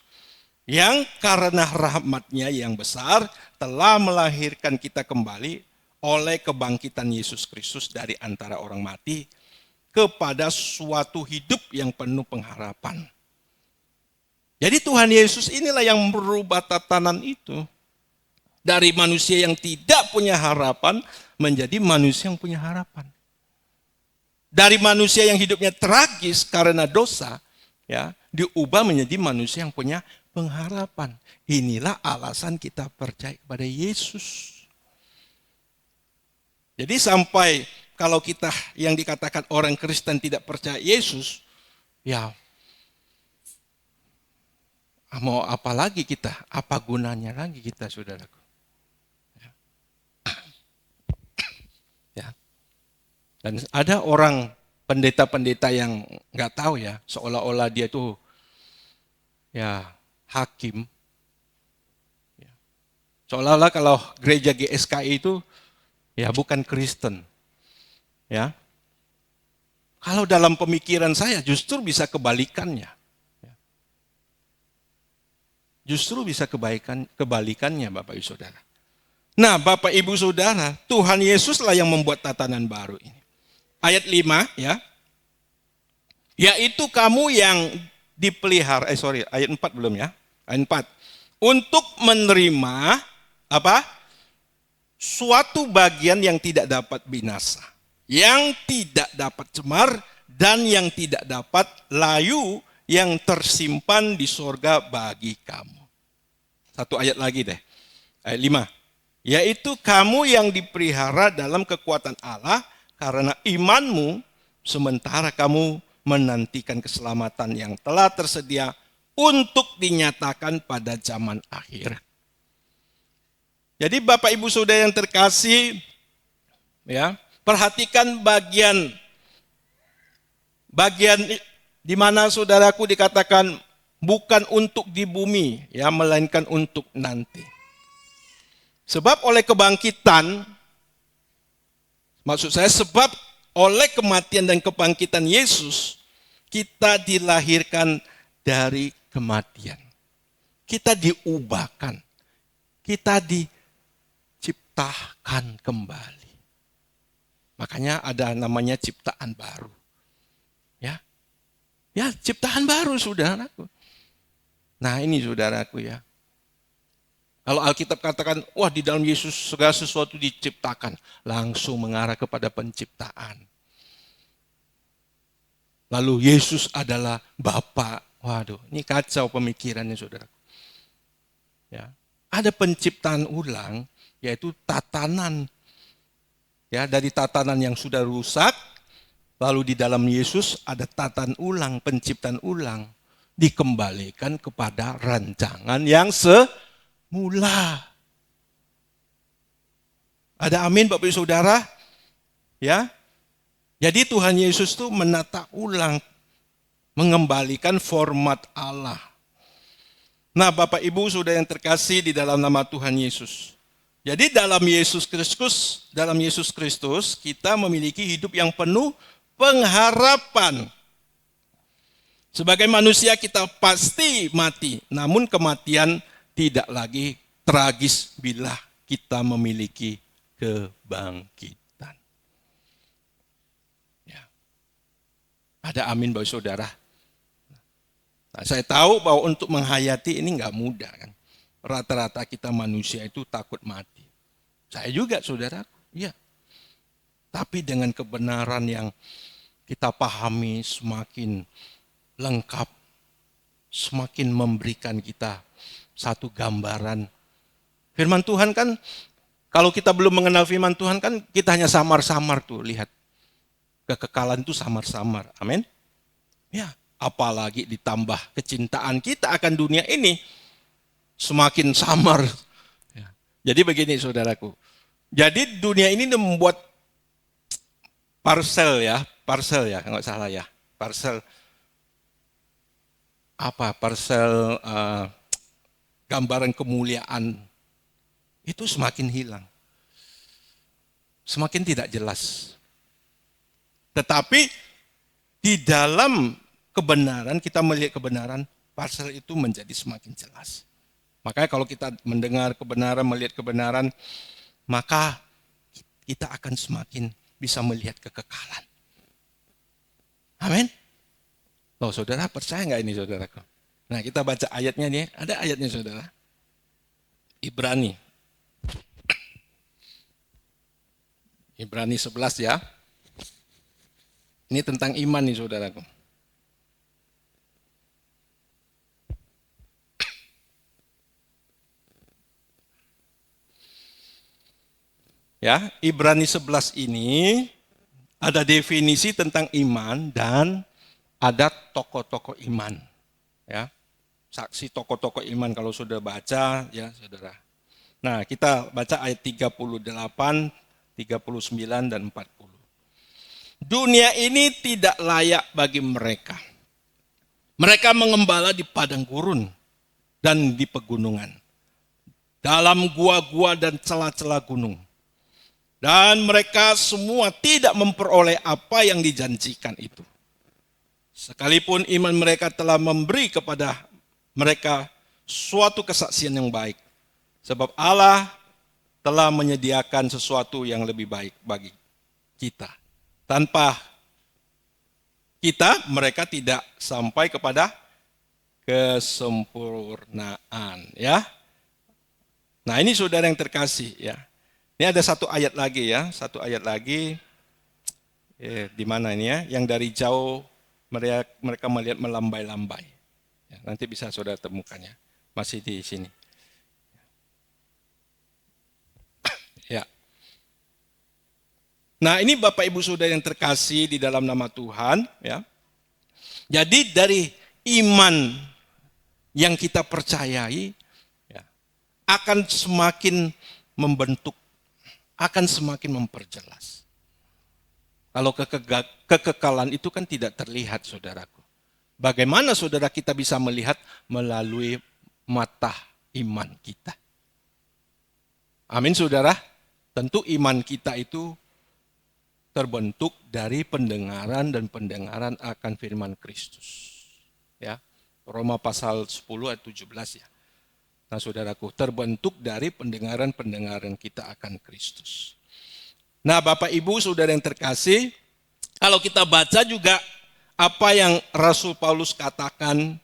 Yang karena rahmat-Nya yang besar telah melahirkan kita kembali oleh kebangkitan Yesus Kristus dari antara orang mati kepada suatu hidup yang penuh pengharapan. Jadi Tuhan Yesus inilah yang merubah tatanan itu. Dari manusia yang tidak punya harapan menjadi manusia yang punya harapan. Dari manusia yang hidupnya tragis karena dosa, ya, diubah menjadi manusia yang punya pengharapan. Inilah alasan kita percaya kepada Yesus. Jadi sampai kalau kita yang dikatakan orang Kristen tidak percaya Yesus, ya mau apa lagi kita? Apa gunanya lagi kita, saudaraku? Ya. Dan ada orang pendeta-pendeta yang nggak tahu ya, seolah-olah dia tuh ya hakim. Ya. Seolah-olah kalau gereja GSKI itu ya bukan Kristen. Ya. Kalau dalam pemikiran saya justru bisa kebalikannya. Ya. Justru bisa kebalikannya Bapak Ibu Saudara. Nah Bapak Ibu Saudara, Tuhan Yesuslah yang membuat tatanan baru ini. Ayat 5 ya. Yaitu kamu yang dipelihara, ayat 4 belum ya. Ayat 4. Untuk menerima apa? Suatu bagian yang tidak dapat binasa, yang tidak dapat cemar, dan yang tidak dapat layu, yang tersimpan di sorga bagi kamu. Satu ayat lagi deh. Ayat 5. Yaitu kamu yang dipelihara dalam kekuatan Allah karena imanmu, sementara kamu menantikan keselamatan yang telah tersedia untuk dinyatakan pada zaman akhir. Jadi Bapak Ibu Saudara yang terkasih, ya, perhatikan bagian di mana saudaraku dikatakan bukan untuk di bumi, ya, melainkan untuk nanti. Sebab oleh kebangkitan, maksud saya sebab oleh kematian dan kebangkitan Yesus, kita dilahirkan dari kematian. Kita diubahkan. Kita diciptakan kembali. Makanya ada namanya ciptaan baru. Ya, ciptaan baru saudaraku. Nah ini saudaraku ya. Kalau Alkitab katakan, wah di dalam Yesus segala sesuatu diciptakan. Langsung mengarah kepada penciptaan. Lalu Yesus adalah Bapa. Waduh, ini kacau pemikirannya saudara. Ya, ada penciptaan ulang, yaitu tatanan. Ya, dari tatanan yang sudah rusak, lalu di dalam Yesus ada tatanan ulang, penciptaan ulang. Dikembalikan kepada rancangan yang semula. Ada amin Bapak Ibu Saudara? Ya. Jadi Tuhan Yesus itu menata ulang, mengembalikan format Allah. Nah Bapak Ibu Saudara yang terkasih di dalam nama Tuhan Yesus. Jadi dalam Yesus Kristus kita memiliki hidup yang penuh pengharapan. Sebagai manusia kita pasti mati, namun kematian tidak lagi tragis bila kita memiliki kebangkitan. Ya. Ada amin Bapak Saudara. Nah, saya tahu bahwa untuk menghayati ini nggak mudah kan. Rata-rata kita manusia itu takut mati. Saya juga saudaraku, ya. Tapi dengan kebenaran yang kita pahami semakin lengkap, semakin memberikan kita satu gambaran. Firman Tuhan kan, kalau kita belum mengenal firman Tuhan kan kita hanya samar-samar tuh lihat. Kekekalan itu samar-samar, amin. Ya, apalagi ditambah kecintaan kita akan dunia ini semakin samar. Ya. Jadi begini saudaraku. Jadi dunia ini membuat parcel ya, nggak salah ya, parcel gambaran kemuliaan itu semakin hilang, semakin tidak jelas. Tetapi di dalam kebenaran, kita melihat kebenaran, parcel itu menjadi semakin jelas. Makanya kalau kita mendengar kebenaran, melihat kebenaran, maka kita akan semakin bisa melihat kekekalan. Amin. Loh saudara percaya nggak ini saudaraku? Nah kita baca ayatnya nih, ada ayatnya saudara. Ibrani 11 ya. Ini tentang iman nih saudaraku. Ya, Ibrani 11 ini ada definisi tentang iman dan ada tokoh-tokoh iman. Ya, saksi tokoh-tokoh iman kalau sudah baca ya saudara. Nah kita baca ayat 38, 39 dan 40. Dunia ini tidak layak bagi mereka. Mereka mengembala di padang gurun. dan di pegunungan, dalam gua-gua dan celah-celah gunung. Dan mereka semua tidak memperoleh apa yang dijanjikan itu. Sekalipun iman mereka telah memberi kepada mereka suatu kesaksian yang baik. Sebab Allah telah menyediakan sesuatu yang lebih baik bagi kita. Tanpa kita, mereka tidak sampai kepada kesempurnaan. Ya. Nah ini saudara yang terkasih ya. Ini ada satu ayat lagi ya, satu ayat lagi. Di mana ini ya? Yang dari jauh mereka melihat melambai-lambai. Ya, nanti bisa saudara temukannya. Masih di sini. Ya. Nah ini Bapak Ibu Saudara yang terkasih di dalam nama Tuhan. Ya. Jadi dari iman yang kita percayai ya, akan semakin membentuk, akan semakin memperjelas. Kalau kekekalan itu kan tidak terlihat saudaraku. Bagaimana saudara kita bisa melihat melalui mata iman kita. Amin saudara. Tentu iman kita itu terbentuk dari pendengaran dan pendengaran akan firman Kristus. Ya. Roma pasal 10 ayat 17 ya. Nah saudaraku, terbentuk dari pendengaran-pendengaran kita akan Kristus. Nah Bapak Ibu Saudara yang terkasih, kalau kita baca juga apa yang Rasul Paulus katakan,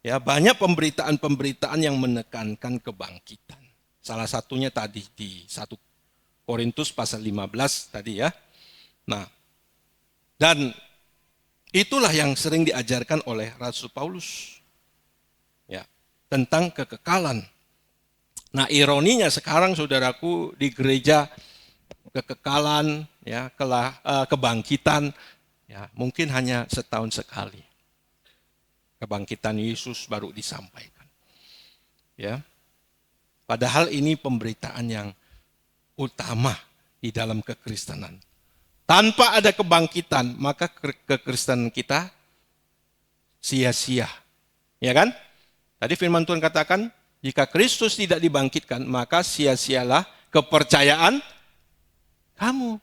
ya banyak pemberitaan-pemberitaan yang menekankan kebangkitan. Salah satunya tadi di 1 Korintus pasal 15 tadi ya. Nah, dan itulah yang sering diajarkan oleh Rasul Paulus. Ya, tentang kekekalan. Nah, ironinya sekarang saudaraku di gereja kekekalan, ya, kebangkitan, ya, mungkin hanya setahun sekali. Kebangkitan Yesus baru disampaikan. Ya. Padahal ini pemberitaan yang utama di dalam kekristenan. Tanpa ada kebangkitan, maka kekristenan kita sia-sia. Ya kan? Tadi firman Tuhan katakan, jika Kristus tidak dibangkitkan, maka sia-sialah kepercayaan kamu.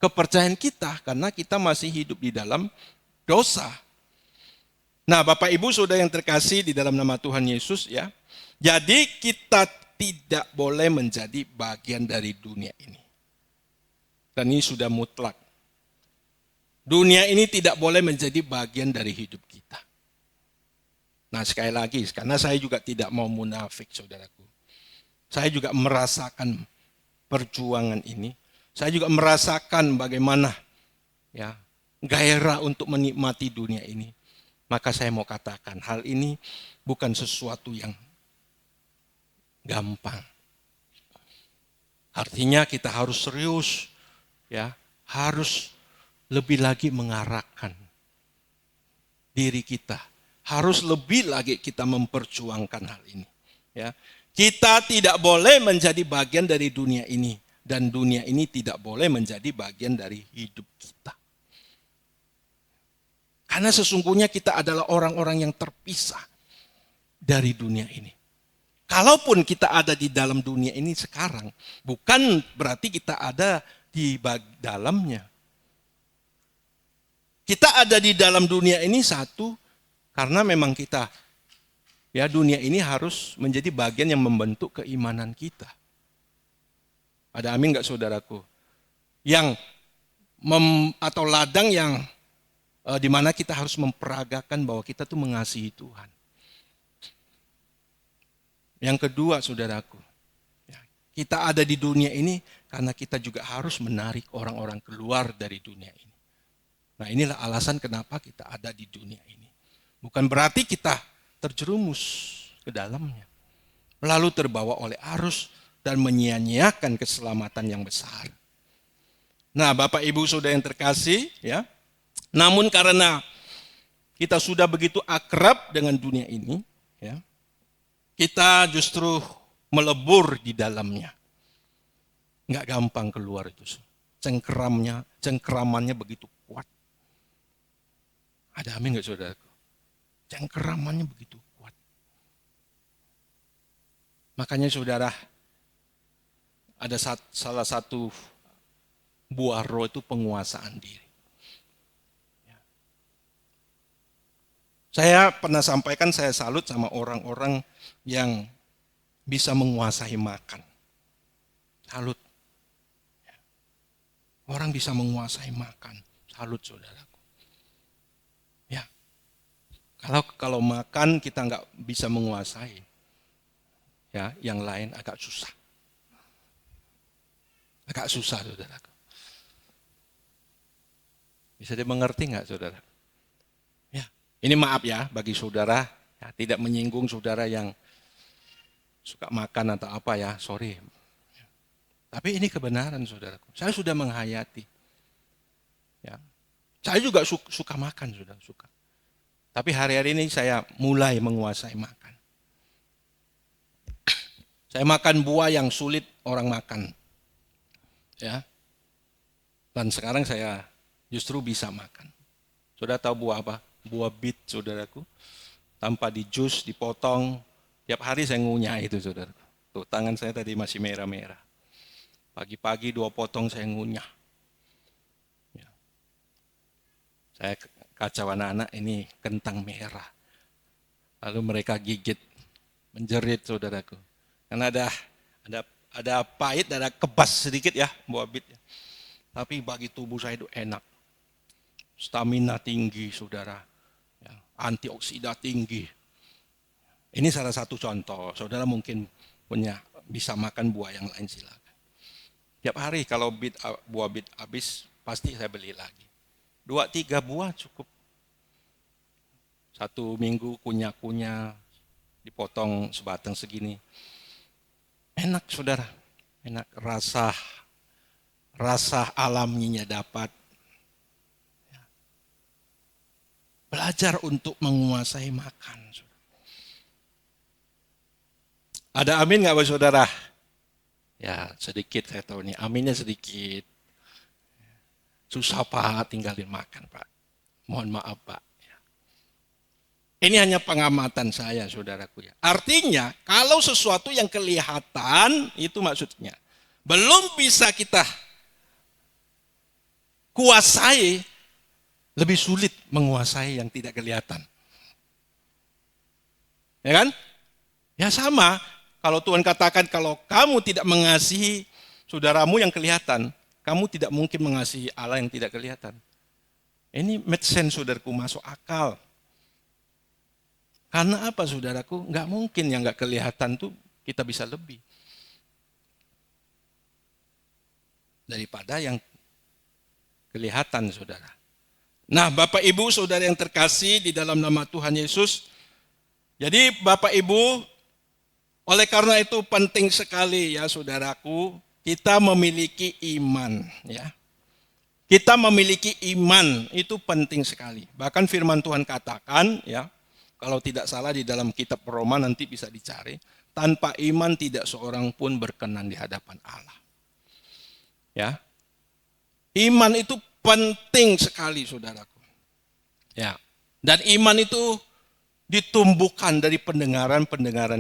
Kepercayaan kita, karena kita masih hidup di dalam dosa. Nah Bapak Ibu Saudara yang terkasih di dalam nama Tuhan Yesus ya. Jadi kita tidak boleh menjadi bagian dari dunia ini. Dan ini sudah mutlak. Dunia ini tidak boleh menjadi bagian dari hidup kita. Nah sekali lagi, karena saya juga tidak mau munafik saudaraku. Saya juga merasakan perjuangan ini. Saya juga merasakan bagaimana ya gairah untuk menikmati dunia ini. Maka saya mau katakan hal ini bukan sesuatu yang gampang. Artinya kita harus serius. Ya, harus lebih lagi mengarahkan diri kita. Harus lebih lagi kita memperjuangkan hal ini. Ya, kita tidak boleh menjadi bagian dari dunia ini dan dunia ini tidak boleh menjadi bagian dari hidup kita. Karena sesungguhnya kita adalah orang-orang yang terpisah dari dunia ini. Kalaupun kita ada di dalam dunia ini sekarang, bukan berarti kita ada di dalamnya. Kita ada di dalam dunia ini satu karena memang kita ya dunia ini harus menjadi bagian yang membentuk keimanan kita. Ada amin enggak saudaraku? Yang atau ladang yang di mana kita harus memperagakan bahwa kita tuh mengasihi Tuhan. Yang kedua saudaraku, kita ada di dunia ini karena kita juga harus menarik orang-orang keluar dari dunia ini. Nah inilah alasan kenapa kita ada di dunia ini. Bukan berarti kita terjerumus ke dalamnya. Lalu terbawa oleh arus dan menyia-nyiakan keselamatan yang besar. Nah Bapak Ibu Saudara yang terkasih, ya. Namun karena kita sudah begitu akrab dengan dunia ini, ya, kita justru melebur di dalamnya. Nggak gampang keluar itu. Cengkeramannya begitu kuat. Ada amin nggak saudaraku? Cengkeramannya begitu kuat. Makanya saudara, ada salah satu buah roh itu penguasaan diri. Saya pernah sampaikan, saya salut sama orang-orang yang bisa menguasai makan. Salut. Orang bisa menguasai makan. Salut saudaraku. Ya. Kalau makan kita nggak bisa menguasai, ya yang lain agak susah. Agak susah saudaraku. Bisa dimengerti nggak saudara? Ya. Ini maaf ya bagi saudara, ya, tidak menyinggung saudara yang suka makan atau apa ya, sorry. Tapi ini kebenaran saudaraku. Saya sudah menghayati. Ya. Saya juga suka makan, suka. Tapi hari-hari ini saya mulai menguasai makan. Saya makan buah yang sulit orang makan. Ya. Dan sekarang saya justru bisa makan. Saudara tahu buah apa? Buah bit saudaraku. Tanpa di jus, dipotong. Tiap hari saya ngunyah itu saudaraku. Tuh tangan saya tadi masih merah-merah. Pagi-pagi 2 potong saya ngunyah. Ya. Saya kacau anak-anak, ini kentang merah. Lalu mereka gigit, menjerit saudaraku. Karena ada pahit, ada kebas sedikit ya buah bit. Tapi bagi tubuh saya itu enak. Stamina tinggi saudara. Ya. Antioksida tinggi. Ini salah satu contoh. Saudara mungkin bisa makan buah yang lain silakan. Tiap hari kalau buah bit habis, pasti saya beli lagi. 2-3 buah cukup. 1 minggu kunyah-kunyah, dipotong sebatang segini. Enak saudara, enak, rasa alaminya dapat. Belajar untuk menguasai makan. Ada amin nggak saudara? Ya sedikit saya tahu nih, aminnya sedikit. Susah Pak, tinggalin makan Pak. Mohon maaf Pak. Ini hanya pengamatan saya saudaraku ya. Artinya kalau sesuatu yang kelihatan, itu maksudnya belum bisa kita kuasai, lebih sulit menguasai yang tidak kelihatan. Ya kan? Ya sama. Kalau Tuhan katakan kalau kamu tidak mengasihi saudaramu yang kelihatan, kamu tidak mungkin mengasihi Allah yang tidak kelihatan. Ini make sense saudaraku, masuk akal. Karena apa saudaraku? Enggak mungkin yang enggak kelihatan tuh kita bisa lebih daripada yang kelihatan saudara. Nah Bapak Ibu saudara yang terkasih di dalam nama Tuhan Yesus. Jadi Bapak Ibu, oleh karena itu penting sekali ya saudaraku, kita memiliki iman ya. Kita memiliki iman itu penting sekali. Bahkan firman Tuhan katakan ya, kalau tidak salah di dalam kitab Roma nanti bisa dicari, tanpa iman tidak seorang pun berkenan di hadapan Allah. Ya. Iman itu penting sekali saudaraku. Ya. Dan iman itu ditumbuhkan dari pendengaran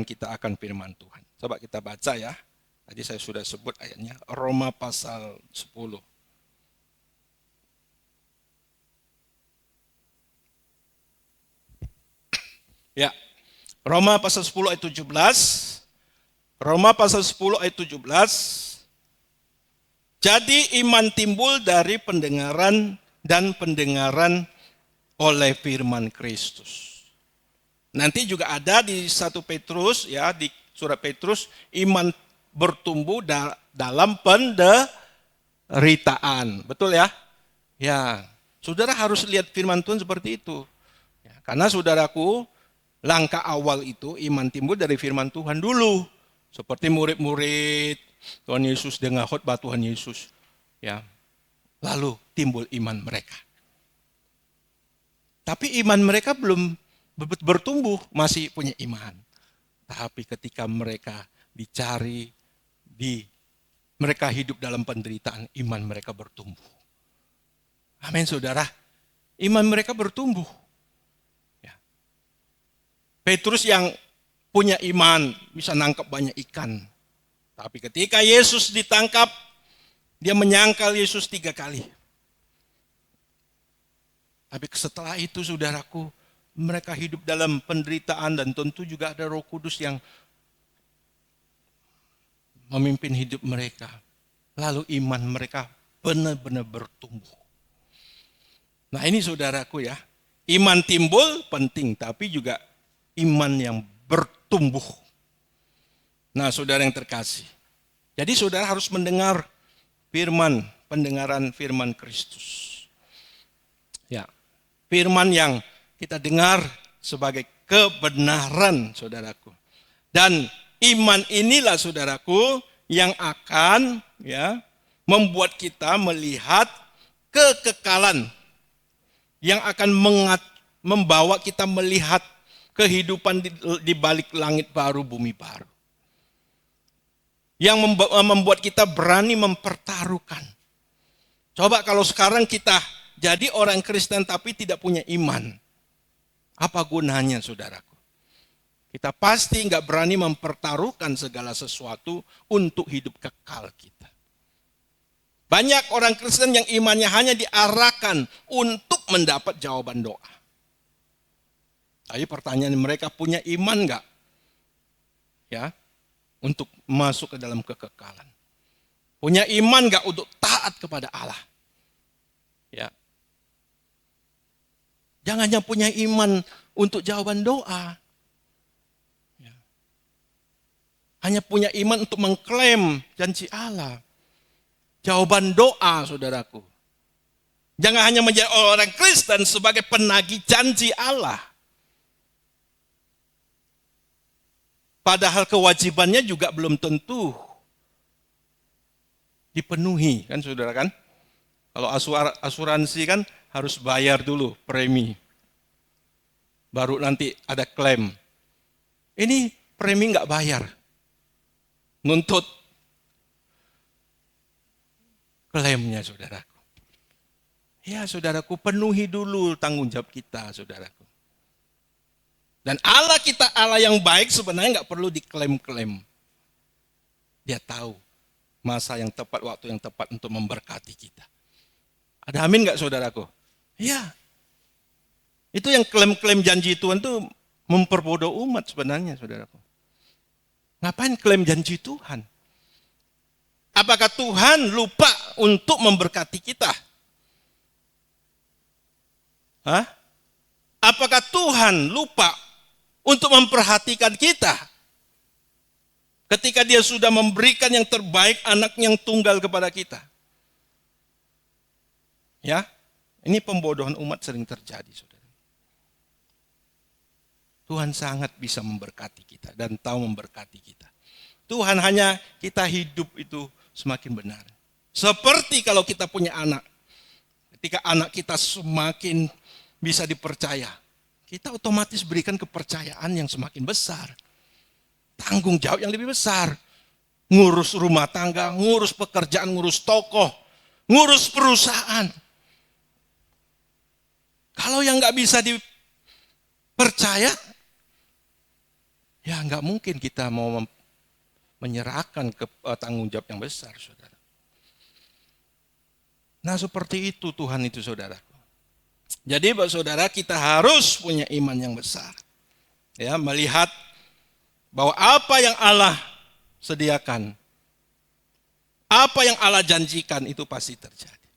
kita akan firman Tuhan. Coba kita baca ya. Tadi saya sudah sebut ayatnya, Roma pasal 10. Ya. Roma pasal 10 ayat 17. Roma pasal 10 ayat 17. Jadi iman timbul dari pendengaran dan pendengaran oleh firman Kristus. Nanti juga ada di 1 Petrus ya, di surat Petrus, iman bertumbuh dalam penderitaan. Betul ya? Ya, saudara harus lihat firman Tuhan seperti itu. Ya, karena saudaraku, langkah awal itu iman timbul dari firman Tuhan dulu. Seperti murid-murid Tuhan Yesus dengar khotbah Tuhan Yesus. Ya, lalu timbul iman mereka. Tapi iman mereka belum bertumbuh, masih punya iman. Tapi ketika mereka dicari, mereka hidup dalam penderitaan, iman mereka bertumbuh. Amin saudara. Iman mereka bertumbuh. Ya. Petrus yang punya iman, bisa nangkap banyak ikan. Tapi ketika Yesus ditangkap, dia menyangkal Yesus 3 kali. Tapi setelah itu saudaraku, mereka hidup dalam penderitaan dan tentu juga ada Roh Kudus yang memimpin hidup mereka. Lalu iman mereka benar-benar bertumbuh. Nah ini saudaraku ya, iman timbul penting, tapi juga iman yang bertumbuh. Nah saudara yang terkasih, jadi saudara harus mendengar firman, pendengaran firman Kristus. Ya, firman yang kita dengar sebagai kebenaran saudaraku. Dan iman inilah saudaraku yang akan ya membuat kita melihat kekekalan, yang akan membawa kita melihat kehidupan di balik langit baru, bumi baru. Yang membuat kita berani mempertaruhkan. Coba kalau sekarang kita jadi orang Kristen tapi tidak punya iman. Apa gunanya saudaraku? Kita pasti nggak berani mempertaruhkan segala sesuatu untuk hidup kekal kita. Banyak orang Kristen yang imannya hanya diarahkan untuk mendapat jawaban doa. Tapi pertanyaan mereka, punya iman nggak? Ya, untuk masuk ke dalam kekekalan. Punya iman nggak untuk taat kepada Allah? Ya. Jangan hanya punya iman untuk jawaban doa. Ya. Hanya punya iman untuk mengklaim janji Allah. Jawaban doa, saudaraku. Jangan hanya menjadi orang Kristen sebagai penagih janji Allah. Padahal kewajibannya juga belum tentu dipenuhi, kan saudara kan? Kalau asuransi kan harus bayar dulu premi. Baru nanti ada klaim. Ini premi nggak bayar. Nuntut klaimnya saudaraku. Ya saudaraku, penuhi dulu tanggung jawab kita saudaraku. Dan Allah kita Allah yang baik sebenarnya nggak perlu diklaim-klaim. Dia tahu masa yang tepat, waktu yang tepat untuk memberkati kita. Ada amin nggak saudaraku? Iya. Itu yang klaim-klaim janji Tuhan itu memperbodoh umat sebenarnya saudaraku. Ngapain klaim janji Tuhan? Apakah Tuhan lupa untuk memberkati kita? Hah? Apakah Tuhan lupa untuk memperhatikan kita? Ketika dia sudah memberikan yang terbaik, anak yang tunggal kepada kita. Ya, ini pembodohan umat sering terjadi, saudara. Tuhan sangat bisa memberkati kita dan tahu memberkati kita. Tuhan hanya kita hidup itu semakin benar. Seperti kalau kita punya anak. Ketika anak kita semakin bisa dipercaya, kita otomatis berikan kepercayaan yang semakin besar. Tanggung jawab yang lebih besar. Ngurus rumah tangga, ngurus pekerjaan, ngurus toko, ngurus perusahaan. Kalau yang nggak bisa dipercaya, ya nggak mungkin kita mau menyerahkan ke tanggung jawab yang besar, saudara. Nah seperti itu Tuhan itu saudaraku. Jadi buat saudara kita harus punya iman yang besar. Ya, melihat bahwa apa yang Allah sediakan, apa yang Allah janjikan itu pasti terjadi.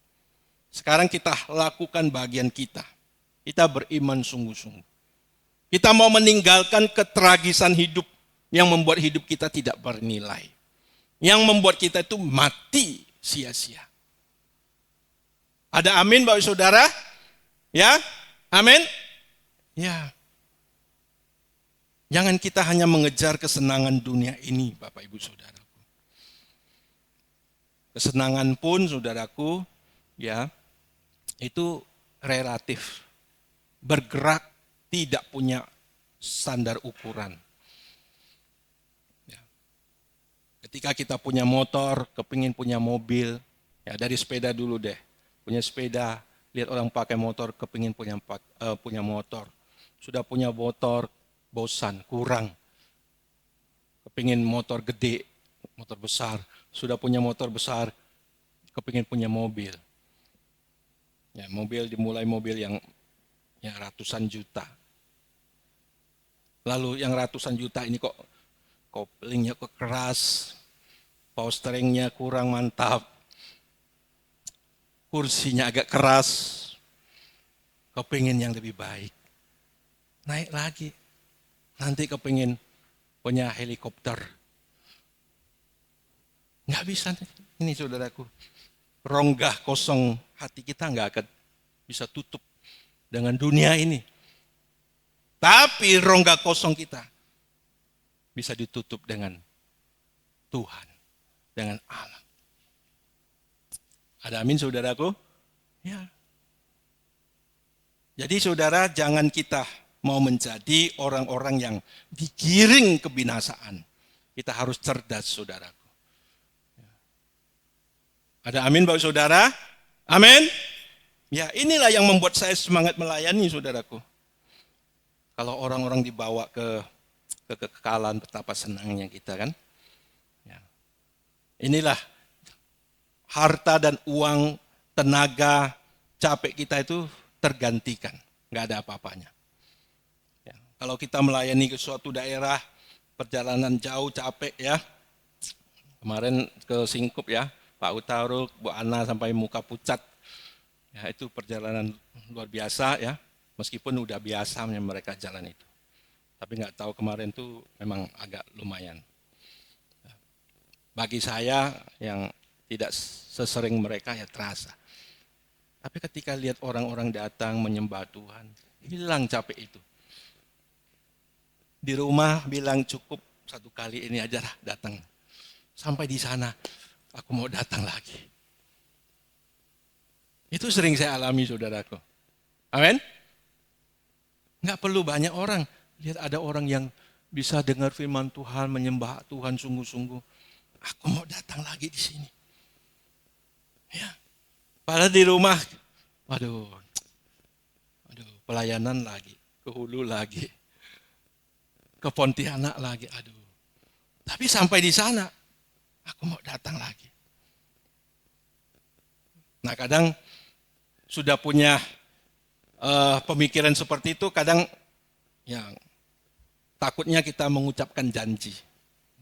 Sekarang kita lakukan bagian kita. Kita beriman sungguh-sungguh. Kita mau meninggalkan ketragisan hidup yang membuat hidup kita tidak bernilai. Yang membuat kita itu mati sia-sia. Ada amin Bapak Saudara? Ya? Amin? Ya. Jangan kita hanya mengejar kesenangan dunia ini Bapak Ibu Saudaraku. Kesenangan pun saudaraku, ya, itu relatif. Bergerak tidak punya standar ukuran. Ya. Ketika kita punya motor, kepingin punya mobil, ya dari sepeda dulu deh. Punya sepeda, lihat orang pakai motor, kepingin punya motor. Sudah punya motor, bosan, kurang. kepingin motor gede, motor besar. Sudah punya motor besar, kepingin punya mobil. Ya, mobil dimulai mobil yang ya ratusan juta. Lalu yang ratusan juta ini kok koplingnya kok keras, power steeringnya kurang mantap, kursinya agak keras, kepingin yang lebih baik. Naik lagi, nanti kepingin punya helikopter. Nggak bisa, ini saudaraku, rongga kosong hati kita nggak akan bisa tutup dengan dunia ini. Tapi rongga kosong kita bisa ditutup dengan Tuhan, dengan Allah. Ada amin saudaraku? Ya. Jadi saudara, jangan kita mau menjadi orang-orang yang digiring kebinasaan. Kita harus cerdas saudaraku. Ada amin Bapak Saudara? Amin? Ya, inilah yang membuat saya semangat melayani saudaraku. Kalau orang-orang dibawa ke kekekalan, betapa senangnya kita kan. Ya. Inilah harta dan uang, tenaga, capek kita itu tergantikan. Nggak ada apa-apanya. Ya. Kalau kita melayani ke suatu daerah, perjalanan jauh capek ya. Kemarin ke Singkup ya, Pak Utaruk, Bu Ana sampai muka pucat. Ya, itu perjalanan luar biasa ya. Meskipun udah biasa mereka jalan itu. Tapi nggak tahu kemarin tuh memang agak lumayan. Bagi saya yang tidak sesering mereka ya terasa. Tapi ketika lihat orang-orang datang menyembah Tuhan, hilang capek itu. Di rumah bilang cukup satu kali ini aja lah datang. Sampai di sana aku mau datang lagi. Itu sering saya alami saudaraku. Amin. Nggak perlu banyak orang. Lihat ada orang yang bisa dengar firman Tuhan, menyembah Tuhan sungguh-sungguh. Aku mau datang lagi di sini. Ya. Padahal di rumah, aduh, pelayanan lagi, ke Hulu lagi, ke Pontianak lagi, aduh. Tapi sampai di sana, aku mau datang lagi. Nah kadang sudah punya pemikiran seperti itu, kadang ya takutnya kita mengucapkan janji,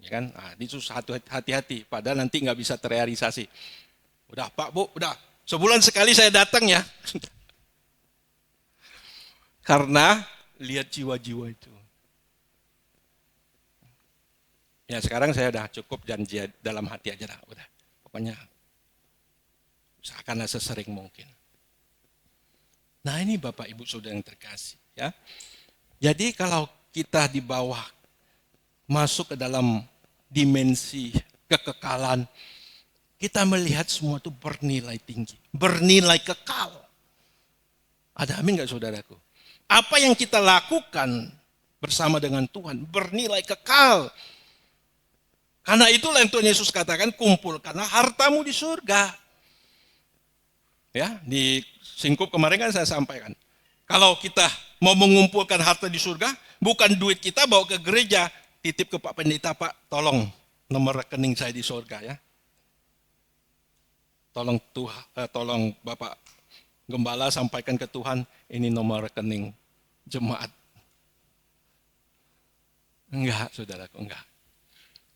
ya kan? Nah, itu hati-hati, padahal nanti nggak bisa terrealisasi. Udah Pak Bu, udah sebulan sekali saya datang ya, karena lihat jiwa-jiwa itu. Ya sekarang saya udah cukup janji dalam hati aja lah, udah pokoknya usahakanlah sesering mungkin. Nah ini Bapak Ibu Saudara yang terkasih ya. Jadi kalau kita di bawah masuk ke dalam dimensi kekekalan, kita melihat semua itu bernilai tinggi, bernilai kekal. Ada amin gak saudaraku? Apa yang kita lakukan bersama dengan Tuhan bernilai kekal. Karena itulah yang Tuhan Yesus katakan, kumpulkanlah hartamu di surga. Ya, di Singkup kemarin kan saya sampaikan. Kalau kita mau mengumpulkan harta di surga, bukan duit kita bawa ke gereja, titip ke Pak Pendeta, Pak, tolong nomor rekening saya di surga ya. Tolong Bapak Gembala sampaikan ke Tuhan, ini nomor rekening jemaat. Enggak, saudaraku, enggak.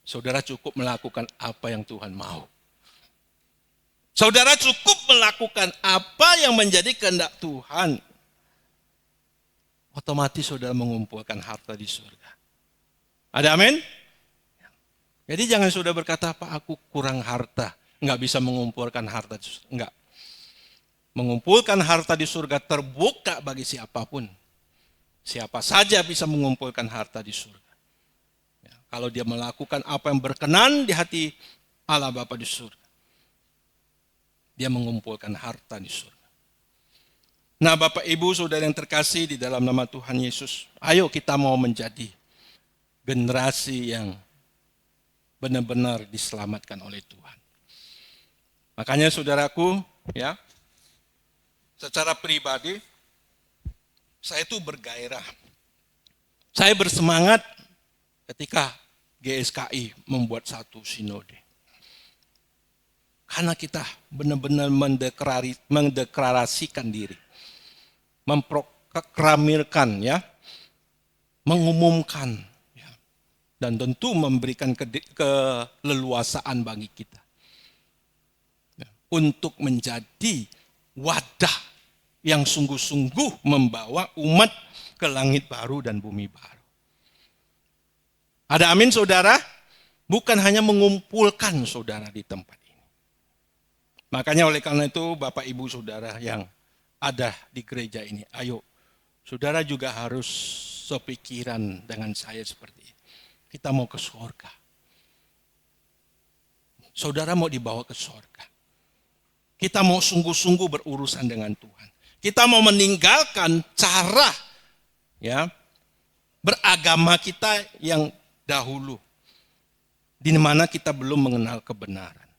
Saudara cukup melakukan apa yang Tuhan mau. Saudara cukup melakukan apa yang menjadi kehendak Tuhan. Otomatis saudara mengumpulkan harta di surga. Ada amin? Jadi jangan saudara berkata, Pak aku kurang harta. Enggak bisa mengumpulkan harta di surga. Enggak. Mengumpulkan harta di surga terbuka bagi siapapun. Siapa saja bisa mengumpulkan harta di surga. Ya, kalau dia melakukan apa yang berkenan di hati Allah Bapa di surga. Dia mengumpulkan harta di surga. Nah Bapak Ibu Saudara yang terkasih di dalam nama Tuhan Yesus, ayo kita mau menjadi generasi yang benar-benar diselamatkan oleh Tuhan. Makanya saudaraku, ya, secara pribadi, saya itu bergairah. Saya bersemangat ketika GSKI membuat satu sinode. Karena kita benar-benar mendeklarasikan diri, memproklamirkan, ya, mengumumkan, ya, dan tentu memberikan keleluasaan bagi kita, ya, untuk menjadi wadah yang sungguh-sungguh membawa umat ke langit baru dan bumi baru. Ada amin, saudara? Bukan hanya mengumpulkan saudara di tempat ini. Makanya oleh karena itu Bapak Ibu Saudara yang ada di gereja ini, ayo saudara juga harus sepikiran dengan saya seperti ini. Kita mau ke surga. Saudara mau dibawa ke surga. Kita mau sungguh-sungguh berurusan dengan Tuhan. Kita mau meninggalkan cara, ya, beragama kita yang dahulu, di mana kita belum mengenal kebenaran.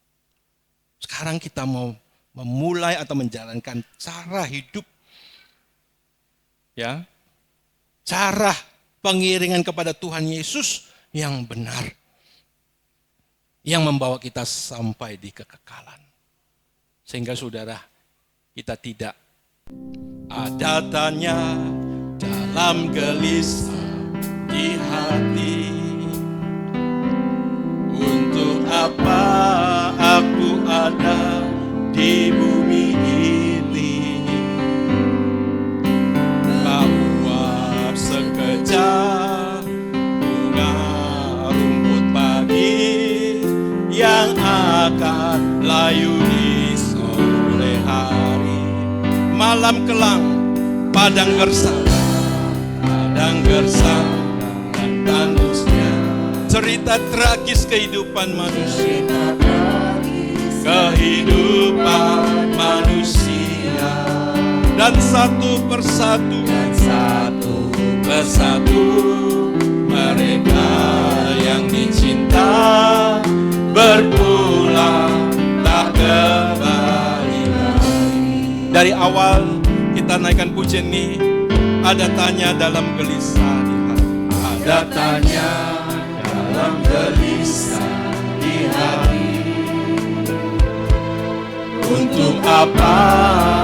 Sekarang kita mau memulai atau menjalankan cara hidup, ya, cara pengiringan kepada Tuhan Yesus yang benar, yang membawa kita sampai di kekekalan. Sehingga saudara, kita tidak ada tanya dalam gelisah di hati, untuk apa aku ada di bumi ini. Bahwa sekejap bunga rumput pagi yang akan layu di sore hari. Malam kelang, padang gersang dan tandusnya. Cerita tragis kehidupan manusia, dan satu persatu mereka yang dicinta berpulang tak kembali lagi. Dari awal kita naikkan pujian ini, ada tanya dalam gelisah di hati. Ada tanya dalam gelisah di hati, untuk apa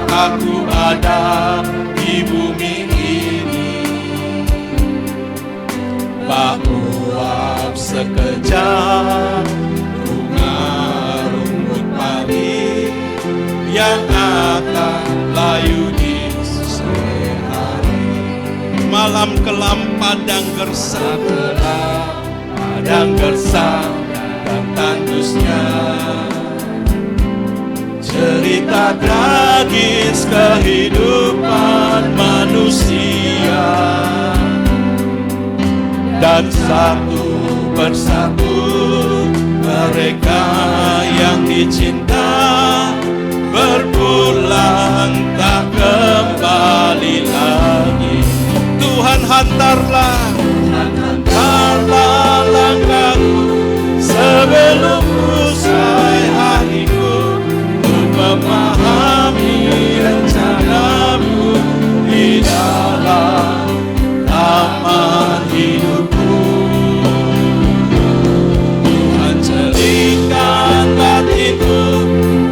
aku ada di bumi ini. Bak uap sekejap bunga rumput pagi yang akan layu di sore hari. Malam kelam padang gersang dan tandusnya. Cerita tragis kehidupan manusia, dan satu persatu mereka yang dicinta berpulang tak kembali lagi. Tuhan hantarlah langkahku sebelum usai hariku, untuk memahami rencanamu di dalam taman hidupku. Tuhan celingkan batinku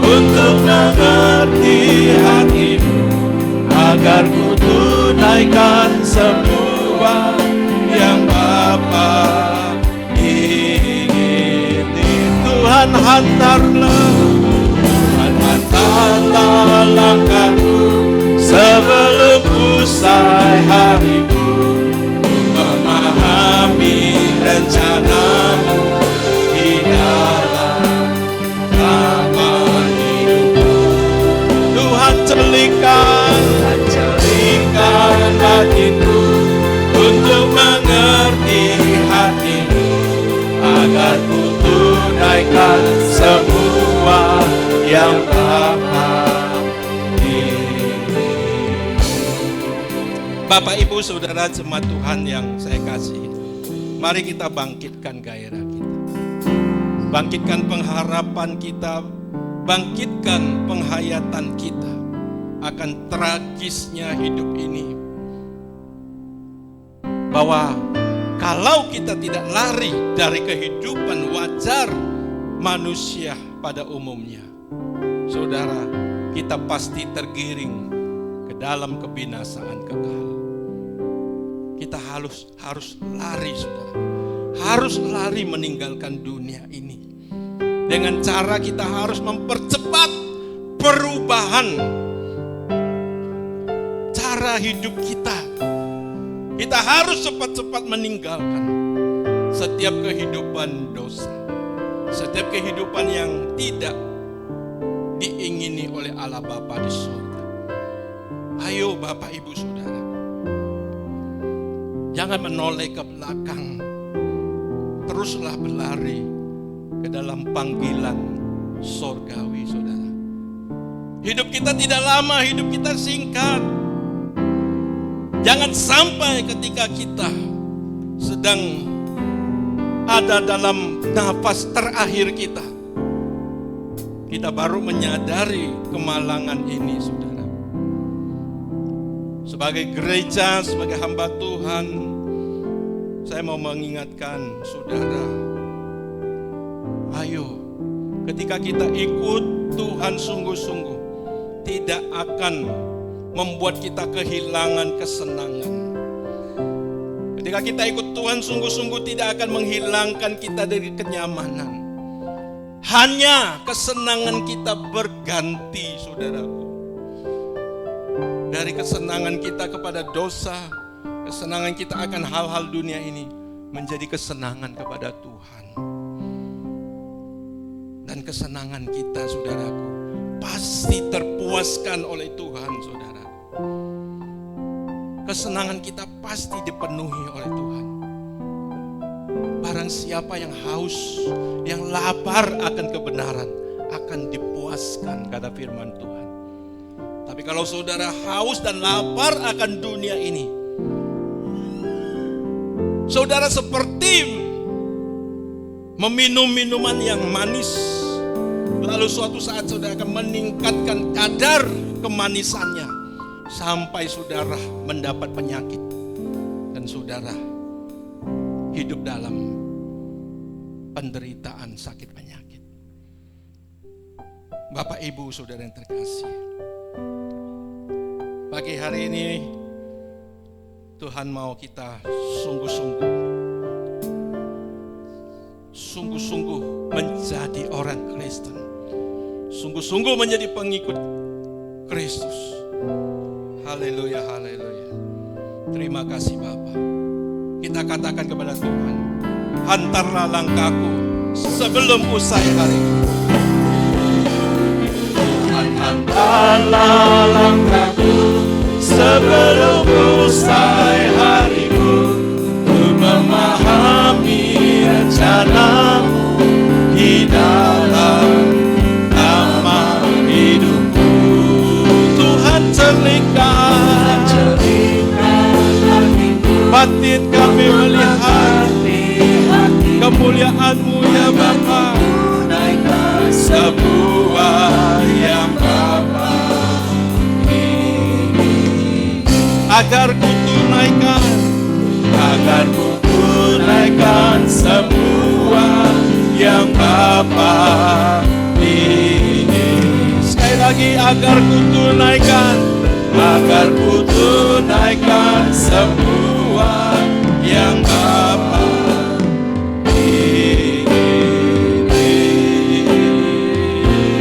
untuk mengerti hatimu, agar ku tunaikan semua yang Bapa ingini. Tuhan hantarlah langkahku sebelum usai hariku, memahami rencanamu di dalam taman hidupku. Tuhan celingkan batinku untuk mengerti hatimu, agar ku tunaikan semua yang Bapa ingini. Bapak Ibu Saudara jemaat Tuhan yang saya kasih, mari kita bangkitkan gairah kita, bangkitkan pengharapan kita, bangkitkan penghayatan kita akan tragisnya hidup ini, bahwa Kalau kita tidak lari dari kehidupan wajar manusia pada umumnya, saudara, kita pasti tergiring ke dalam kebinasaan kekal. Kita harus lari, saudara. Harus lari meninggalkan dunia ini. Dengan cara kita harus mempercepat perubahan cara hidup kita. Kita harus cepat-cepat meninggalkan setiap kehidupan dosa, setiap kehidupan yang tidak diingini oleh Allah Bapa di surga. Ayo Bapak Ibu Saudara, jangan menoleh ke belakang, teruslah berlari ke dalam panggilan sorgawi, saudara. Hidup kita tidak lama, hidup kita singkat. Jangan sampai ketika kita sedang ada dalam nafas terakhir kita, kita baru menyadari kemalangan ini, saudara. Sebagai gereja, sebagai hamba Tuhan, saya mau mengingatkan saudara, ayo, ketika kita ikut Tuhan sungguh-sungguh, tidak akan membuat kita kehilangan kesenangan. Ketika kita ikut Tuhan sungguh-sungguh, tidak akan menghilangkan kita dari kenyamanan. Hanya kesenangan kita berganti, saudaraku. Dari kesenangan kita kepada dosa, kesenangan kita akan hal-hal dunia ini, menjadi kesenangan kepada Tuhan. Dan kesenangan kita, saudaraku, pasti terpuaskan oleh Tuhan, saudara. Kesenangan kita pasti dipenuhi oleh Tuhan. Barang siapa yang haus, yang lapar akan kebenaran, akan dipuaskan, kata firman Tuhan. Tapi kalau saudara haus dan lapar akan dunia ini, saudara seperti meminum minuman yang manis, lalu suatu saat saudara akan meningkatkan kadar kemanisannya sampai saudara mendapat penyakit dan saudara hidup dalam penderitaan sakit penyakit. Bapak Ibu saudara yang terkasih, pagi hari ini Tuhan mau kita sungguh-sungguh menjadi orang Kristen, sungguh-sungguh menjadi pengikut Kristus. Haleluya, haleluya. Terima kasih Bapa. Kita katakan kepada Tuhan, hantarlah langkahku sebelum usai hari. Tuhan, hantarlah langkahku sebelum usai hariku, untuk memahami rencanamu di dalam taman hidupku. Tuhan celingkan batin kami melihat kemuliaan-Mu ya Bapa, sebuah yang Bapa ini, agar ku tunaikan semua yang Bapa ini. Sekali lagi, agar ku tunaikan semua yang Bapa ingini.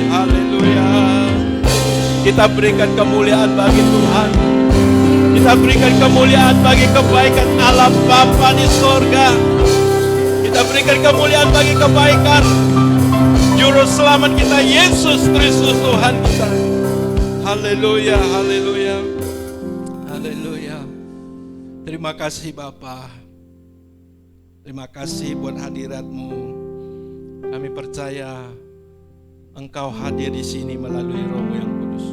Haleluya. Kita berikan kemuliaan bagi Tuhan. Kita berikan kemuliaan bagi kebaikan Allah Bapa di sorga. Kita berikan kemuliaan bagi kebaikan Juru Selamat kita, Yesus Kristus Tuhan kita. Haleluya, haleluya, haleluya. Terima kasih Bapa. Terima kasih buat hadirat-Mu. Kami percaya Engkau hadir di sini melalui Roh-Mu yang kudus.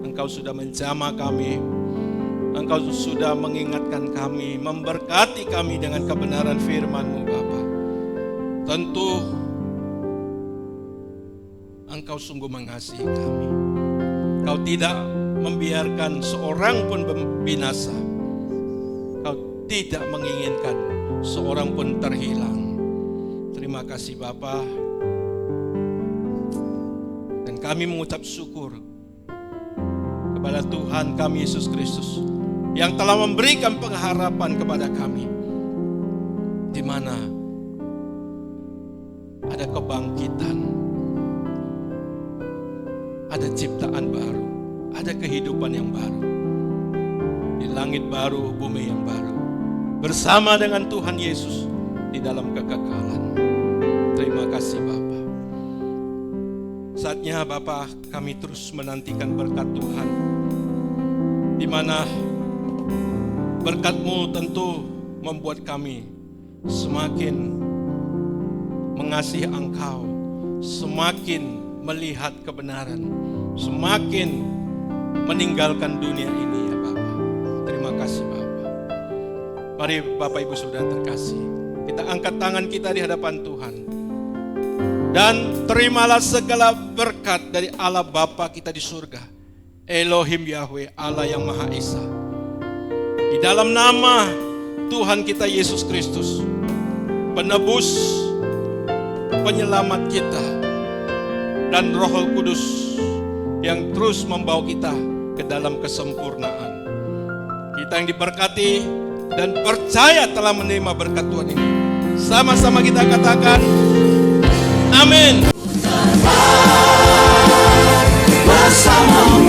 Engkau sudah menjamah kami. Engkau sudah mengingatkan kami, memberkati kami dengan kebenaran firman-Mu Bapa. Tentu Engkau sungguh mengasihi kami. Kau tidak membiarkan seorang pun binasa. Kau tidak menginginkan seorang pun terhilang. Terima kasih Bapa. Dan kami mengucap syukur kepada Tuhan kami Yesus Kristus yang telah memberikan pengharapan kepada kami, di mana ada kebangkitan, ada ciptaan baru, ada kehidupan yang baru, di langit baru, bumi yang baru, bersama dengan Tuhan Yesus di dalam kekekalan. Terima kasih Bapa. Saatnya Bapa, kami terus menantikan berkat Tuhan, di mana berkat-Mu tentu membuat kami semakin mengasihi Engkau, semakin melihat kebenaran, semakin meninggalkan dunia ini ya Bapa. Terima kasih Bapa. Mari Bapak Ibu Saudara terkasih, kita angkat tangan kita di hadapan Tuhan. Dan terimalah segala berkat dari Allah Bapa kita di surga, Elohim Yahweh, Allah yang Maha Esa. Di dalam nama Tuhan kita Yesus Kristus, penebus, penyelamat kita, dan Roh Kudus yang terus membawa kita ke dalam kesempurnaan. Kita yang diberkati dan percaya telah menerima berkat Tuhan ini, sama-sama kita katakan amin. Bersamamu